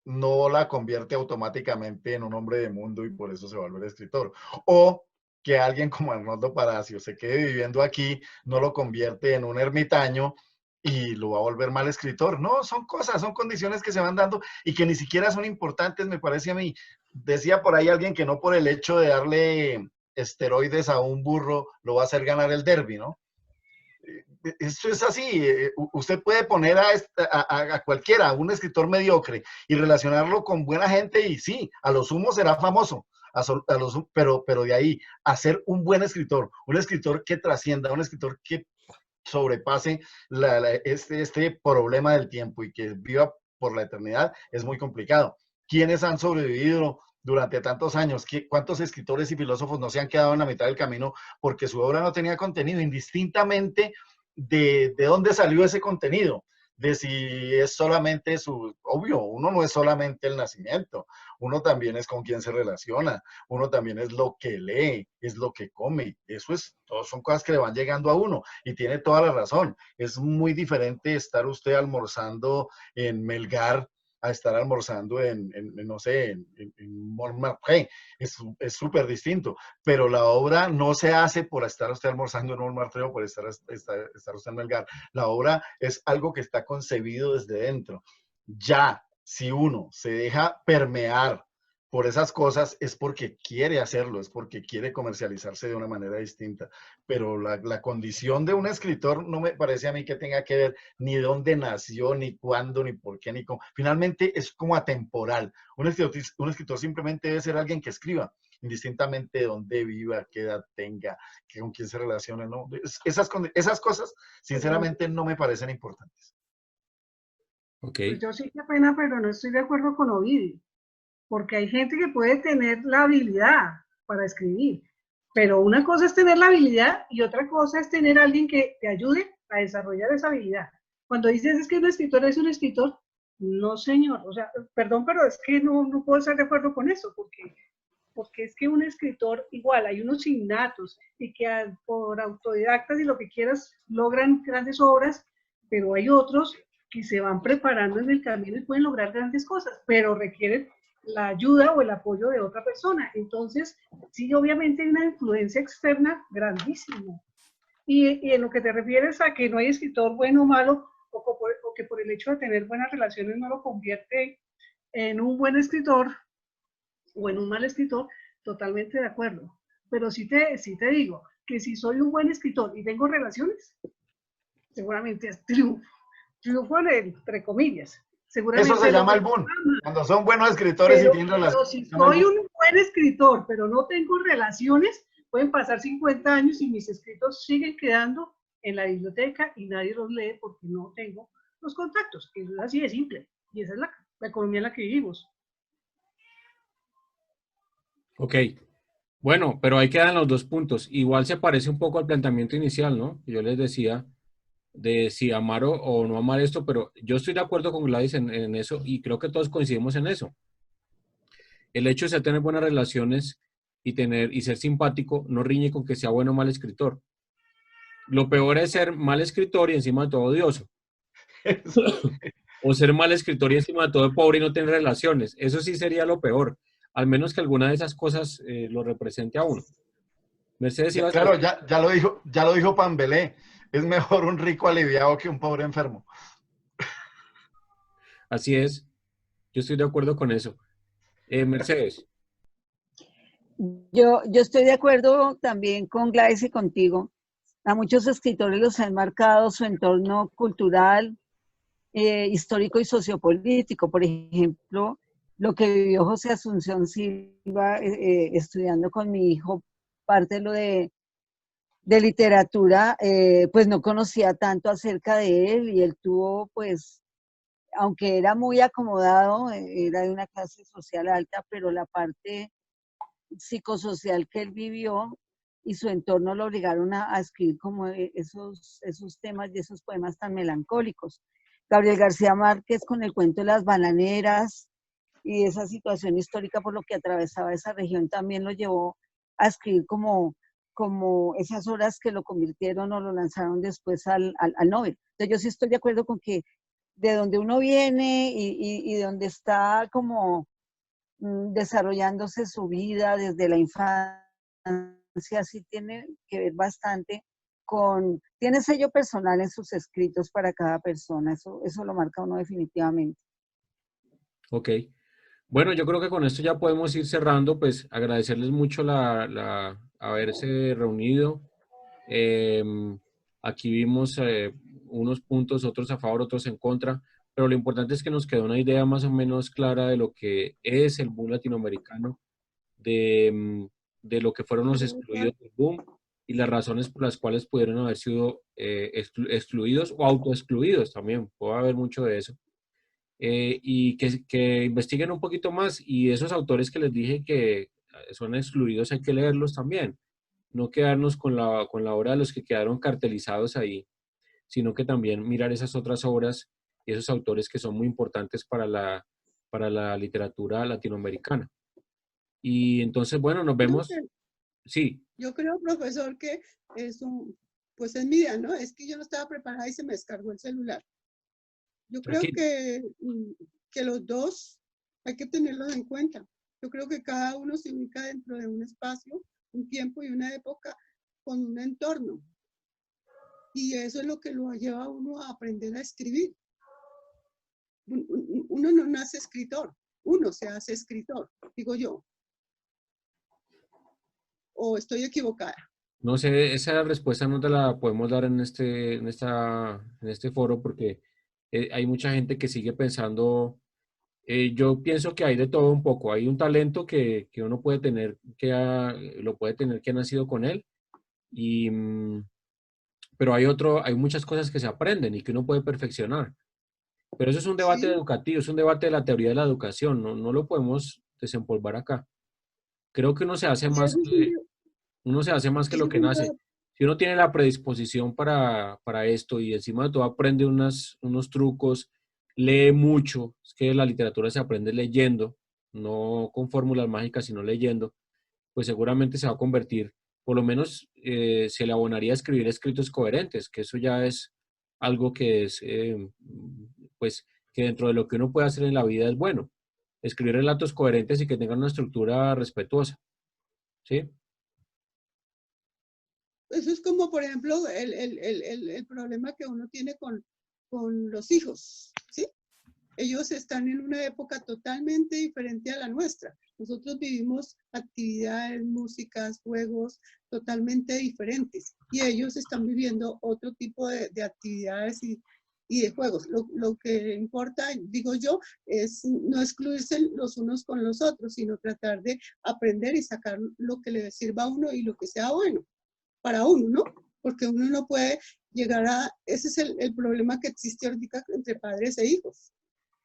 no la convierte automáticamente en un hombre de mundo y por eso se va a volver escritor. O que alguien como Arnoldo Palacio se quede viviendo aquí no lo convierte en un ermitaño y lo va a volver mal escritor. No, son cosas, son condiciones que se van dando y que ni siquiera son importantes, me parece a mí. Decía por ahí alguien que no por el hecho de darle esteroides a un burro lo va a hacer ganar el derbi, ¿no? Eso es así. Usted puede poner a cualquiera, a un escritor mediocre, y relacionarlo con buena gente, y sí, a lo sumo será famoso, pero de ahí a ser un buen escritor, un escritor que trascienda, un escritor que sobrepase este problema del tiempo y que viva por la eternidad, es muy complicado. ¿Quiénes han sobrevivido durante tantos años? ¿Cuántos escritores y filósofos no se han quedado en la mitad del camino porque su obra no tenía contenido, indistintamente de dónde salió ese contenido? De si es solamente obvio, uno no es solamente el nacimiento, uno también es con quien se relaciona, uno también es lo que lee, es lo que come, todos son cosas que le van llegando a uno, y tiene toda la razón. Es muy diferente estar usted almorzando en Melgar a estar almorzando no sé, en Montmartre. Es súper distinto, pero la obra no se hace por estar usted almorzando en Montmartre o por estar usted en Melgar. La obra es algo que está concebido desde dentro. Ya, si uno se deja permear por esas cosas, es porque quiere hacerlo, es porque quiere comercializarse de una manera distinta. Pero la condición de un escritor no me parece a mí que tenga que ver ni dónde nació, ni cuándo, ni por qué, ni cómo. Finalmente es como atemporal. Un escritor simplemente debe ser alguien que escriba, indistintamente de dónde viva, qué edad tenga, con quién se relacione, ¿no? Esas cosas, sinceramente, no me parecen importantes. Ok. Pues yo sí, qué pena, pero no estoy de acuerdo con Ovidio, porque hay gente que puede tener la habilidad para escribir, pero una cosa es tener la habilidad y otra cosa es tener a alguien que te ayude a desarrollar esa habilidad. Cuando dices es que un escritor es un escritor, no señor, o sea, perdón, pero es que no puedo estar de acuerdo con eso, porque es que un escritor igual, hay unos innatos y que por autodidactas y lo que quieras logran grandes obras, pero hay otros que se van preparando en el camino y pueden lograr grandes cosas, pero requieren la ayuda o el apoyo de otra persona. Entonces, sí, obviamente hay una influencia externa grandísima. Y en lo que te refieres a que no hay escritor bueno o malo, o que por el hecho de tener buenas relaciones no lo convierte en un buen escritor, o en un mal escritor, totalmente de acuerdo. Pero sí te digo que si soy un buen escritor y tengo relaciones, seguramente es triunfo. Triunfo entre comillas. Seguramente Eso se llama el logro boom. fama. Cuando son buenos escritores y tienen Pero relaciones, si se llama el soy boom. un buen escritor, pero no tengo relaciones, pueden pasar 50 años y mis escritos siguen quedando en la biblioteca y nadie los lee porque no tengo los contactos. Eso es así de simple. Y esa es la economía en la que vivimos. Ok. Bueno, pero ahí quedan los dos puntos. Igual se parece un poco al planteamiento inicial, ¿no? Yo les decía de si amar o no amar esto, pero yo estoy de acuerdo con Gladys en eso y creo que todos coincidimos en eso. El hecho de tener buenas relaciones y ser simpático no riñe con que sea bueno o mal escritor. Lo peor es ser mal escritor y encima de todo odioso. O ser mal escritor y encima de todo pobre y no tener relaciones. Eso sí sería lo peor. Al menos que alguna de esas cosas lo represente a uno. Mercedes, ibas a Claro, decir. ya lo dijo Pambelé. Es mejor un rico aliviado que un pobre enfermo. Así es. Yo estoy de acuerdo con eso. Mercedes. Yo estoy de acuerdo también con Gladys y contigo. A muchos escritores los han marcado su entorno cultural, histórico y sociopolítico. Por ejemplo, lo que vivió José Asunción Silva estudiando con mi hijo, parte de lo de literatura, pues no conocía tanto acerca de él y él tuvo, pues, aunque era muy acomodado, era de una clase social alta, pero la parte psicosocial que él vivió y su entorno lo obligaron a escribir como esos temas y esos poemas tan melancólicos. Gabriel García Márquez con el cuento de las bananeras y esa situación histórica por lo que atravesaba esa región también lo llevó a escribir como esas obras que lo convirtieron o lo lanzaron después al Nobel. Entonces yo sí estoy de acuerdo con que de donde uno viene y de donde está como desarrollándose su vida desde la infancia, sí tiene que ver bastante tiene sello personal en sus escritos para cada persona, eso lo marca uno definitivamente. Ok. Bueno, yo creo que con esto ya podemos ir cerrando, pues agradecerles mucho haberse reunido. Aquí vimos unos puntos, otros a favor, otros en contra, pero lo importante es que nos quedó una idea más o menos clara de lo que es el boom latinoamericano, de lo que fueron los excluidos del boom y las razones por las cuales pudieron haber sido excluidos o autoexcluidos también, puede haber mucho de eso. Y que investiguen un poquito más y esos autores que les dije que son excluidos hay que leerlos también, no quedarnos con la obra de los que quedaron cartelizados ahí, sino que también mirar esas otras obras y esos autores que son muy importantes para la literatura latinoamericana. Y entonces, bueno, nos vemos. Sí. Yo creo, profesor, que pues es mi idea, ¿no? Es que yo no estaba preparada y se me descargó el celular. Yo creo que los dos hay que tenerlos en cuenta. Yo creo que cada uno se ubica dentro de un espacio, un tiempo y una época con un entorno. Y eso es lo que lo lleva a uno a aprender a escribir. Uno no nace escritor, uno se hace escritor, digo yo. ¿O estoy equivocada? No sé, esa respuesta no te la podemos dar en este foro porque hay mucha gente que sigue pensando. Yo pienso que hay de todo un poco. Hay un talento que uno puede tener, lo puede tener que ha nacido con él, pero hay muchas cosas que se aprenden y que uno puede perfeccionar. Pero eso es un debate Sí. educativo, es un debate de la teoría de la educación, no lo podemos desempolvar acá. Creo que uno se hace Y más eso que, uno se hace más que eso lo es que un nace. Si uno tiene la predisposición para esto y encima de todo aprende unos trucos, lee mucho, es que la literatura se aprende leyendo, no con fórmulas mágicas, sino leyendo, pues seguramente se va a convertir, por lo menos se le abonaría a escribir escritos coherentes, que eso ya es algo que es, pues, que dentro de lo que uno puede hacer en la vida es bueno. Escribir relatos coherentes y que tengan una estructura respetuosa, ¿sí? Eso es como, por ejemplo, el problema que uno tiene con los hijos, ¿sí? Ellos están en una época totalmente diferente a la nuestra. Nosotros vivimos actividades, músicas, juegos totalmente diferentes y ellos están viviendo otro tipo de actividades y de juegos. Lo que importa, digo yo, es no excluirse los unos con los otros, sino tratar de aprender y sacar lo que le sirva a uno y lo que sea bueno para uno, ¿no? Porque uno no puede llegar a, ese es el problema que existe ahorita entre padres e hijos,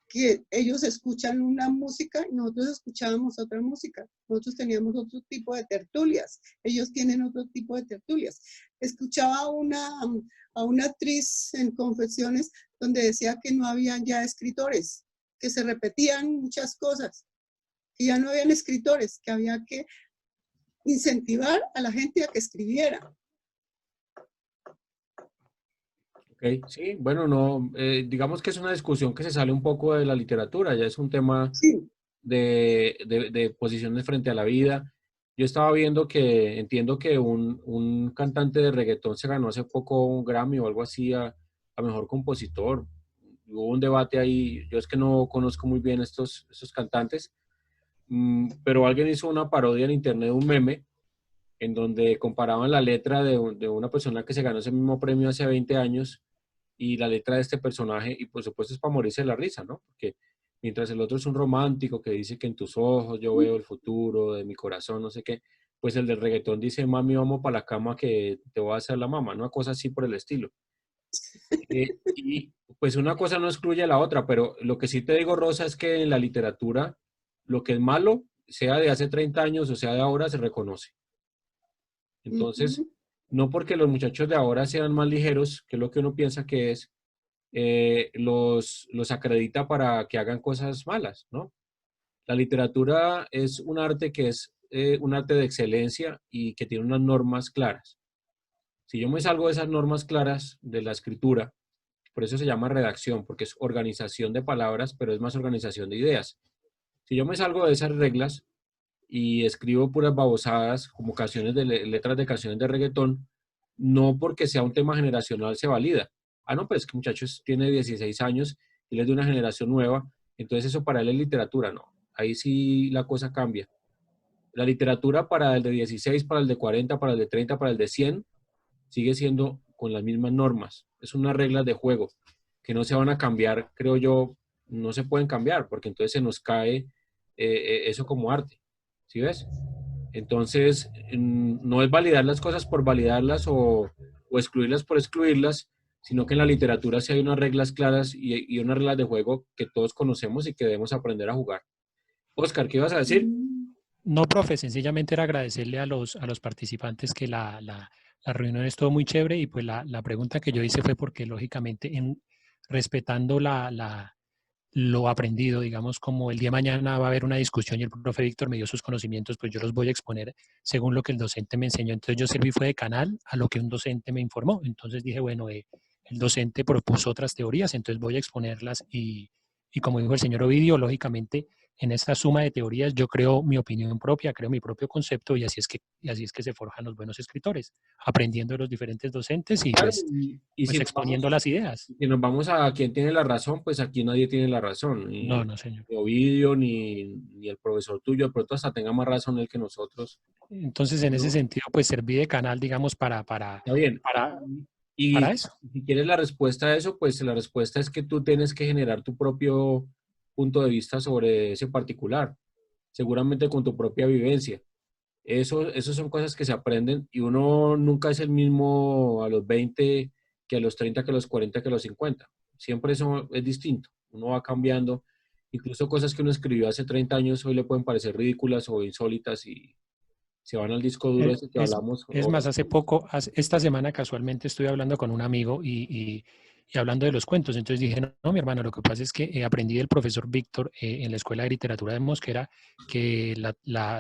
que ellos escuchan una música y nosotros escuchábamos otra música, nosotros teníamos otro tipo de tertulias, ellos tienen otro tipo de tertulias. Escuchaba a una actriz en Confesiones donde decía que no habían ya escritores, que se repetían muchas cosas, que ya no habían escritores, que había que incentivar a la gente a que escribiera. Ok, sí, bueno, no, digamos que es una discusión que se sale un poco de la literatura, ya es un tema Sí. de posiciones frente a la vida. Yo estaba viendo que, entiendo que un cantante de reggaetón se ganó hace poco un Grammy o algo así a mejor compositor. Hubo un debate ahí, yo es que no conozco muy bien estos cantantes, pero alguien hizo una parodia en internet, un meme, en donde comparaban la letra de una persona que se ganó ese mismo premio hace 20 años y la letra de este personaje, y por supuesto es para morirse de la risa, ¿no? Porque mientras el otro es un romántico que dice que en tus ojos yo veo el futuro de mi corazón, no sé qué, pues el del reggaetón dice, mami, vamos para la cama que te voy a hacer la mamá, una cosa así por el estilo. Y pues una cosa no excluye a la otra, pero lo que sí te digo, Rosa, es que en la literatura lo que es malo, sea de hace 30 años o sea de ahora, se reconoce. Entonces, no porque los muchachos de ahora sean más ligeros, que es lo que uno piensa que es, los acredita para que hagan cosas malas, ¿no? La literatura es un arte que es un arte de excelencia y que tiene unas normas claras. Si yo me salgo de esas normas claras de la escritura, por eso se llama redacción, porque es organización de palabras, pero es más organización de ideas. Si yo me salgo de esas reglas y escribo puras babosadas, como canciones de letras de canciones de reggaetón, no porque sea un tema generacional se valida. Ah, no, pues es que muchachos tiene 16 años y él es de una generación nueva, entonces eso para él es literatura, no. Ahí sí la cosa cambia. La literatura para el de 16, para el de 40, para el de 30, para el de 100, sigue siendo con las mismas normas. Es unas reglas de juego que no se van a cambiar, creo yo, no se pueden cambiar, porque entonces se nos cae eso como arte. ¿Sí ves? Entonces, no es validar las cosas por validarlas o excluirlas por excluirlas, sino que en la literatura sí hay unas reglas claras y unas reglas de juego que todos conocemos y que debemos aprender a jugar. Oscar, ¿qué ibas a decir? No, profe, sencillamente era agradecerle a los participantes que la reunión estuvo muy chévere y pues la pregunta que yo hice fue porque lógicamente respetando lo aprendido, digamos, como el día de mañana va a haber una discusión y el profe Víctor me dio sus conocimientos, pues yo los voy a exponer según lo que el docente me enseñó. Entonces yo serví fue de canal a lo que un docente me informó. Entonces dije, bueno, el docente propuso otras teorías, entonces voy a exponerlas y como dijo el señor Ovidio, lógicamente en esta suma de teorías yo creo mi opinión propia, creo mi propio concepto y así es que se forjan los buenos escritores, aprendiendo de los diferentes docentes y Claro, pues, y pues exponiendo las ideas. si nos vamos a quién tiene la razón, pues aquí nadie tiene la razón. No, no, señor. Ni Ovidio, ni el profesor tuyo, de pronto hasta tenga más razón él que nosotros. Entonces, en ese sentido, pues serví de canal, digamos, Está bien. para Y eso. si quieres la respuesta a eso, pues la respuesta es que tú tienes que generar tu propio punto de vista sobre ese particular, seguramente con tu propia vivencia. Eso son cosas que se aprenden y uno nunca es el mismo a los 20 que a los 30, que a los 40, que a los 50. Siempre eso es distinto. uno va cambiando. Incluso cosas que uno escribió hace 30 años hoy le pueden parecer ridículas o insólitas y se van al disco duro ese que hablamos. Es más, hace poco, esta semana casualmente estuve hablando con un amigo y hablando de los cuentos. Entonces dije, no, mi hermano, lo que pasa es que aprendí del profesor Víctor en la Escuela de Literatura de Mosquera que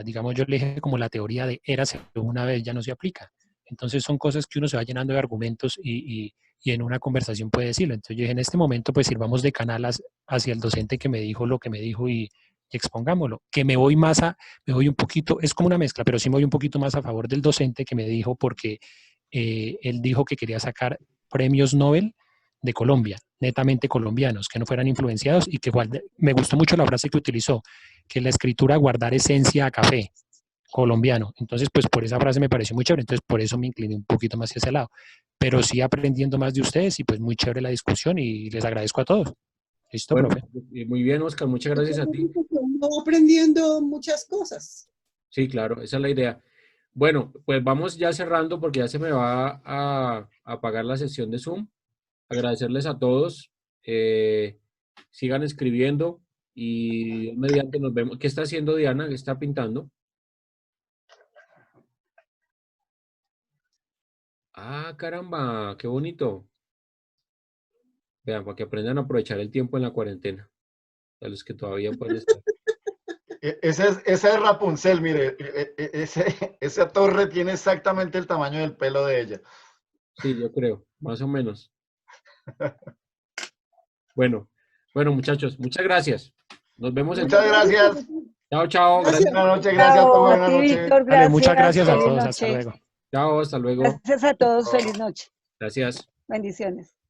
digamos, yo le dije como la teoría de érase una vez ya no se aplica. Entonces son cosas que uno se va llenando de argumentos y en una conversación puede decirlo. Entonces yo dije, en este momento pues sirvamos de canal hacia el docente que me dijo lo que me dijo y expongámoslo. Que me voy un poquito, es como una mezcla, pero sí me voy un poquito más a favor del docente que me dijo porque él dijo que quería sacar premios Nobel de Colombia, netamente colombianos, que no fueran influenciados y que me gustó mucho la frase que utilizó, que la escritura guardar esencia a café colombiano. Entonces, pues por esa frase me pareció muy chévere, entonces por eso me incliné un poquito más hacia ese lado. Pero sí aprendiendo más de ustedes y pues muy chévere la discusión y les agradezco a todos. ¿Listo, Bueno, profe? muy bien, Oscar, muchas gracias a ti. Uno va aprendiendo muchas cosas. Sí, claro, esa es la idea. Bueno, pues vamos ya cerrando porque ya se me va a apagar la sesión de Zoom. Agradecerles a todos. Sigan escribiendo y mediante nos vemos. ¿Qué está haciendo Diana? ¿Qué está pintando? Ah, caramba, qué bonito. Vean, para que aprendan a aprovechar el tiempo en la cuarentena. A los que todavía pueden estar. Esa es Rapunzel, mire. Esa torre tiene exactamente el tamaño del pelo de ella. Sí, yo creo, más o menos. Bueno, muchachos, muchas gracias. Nos vemos en... Muchas gracias. Chao, chao. Gracias. Buenas noches, gracias a todos. Buenas noches. Víctor, Vale, muchas gracias, gracias a feliz todos. noche. Hasta luego. Chao, hasta luego. Gracias a todos, feliz noche. Gracias. Bendiciones.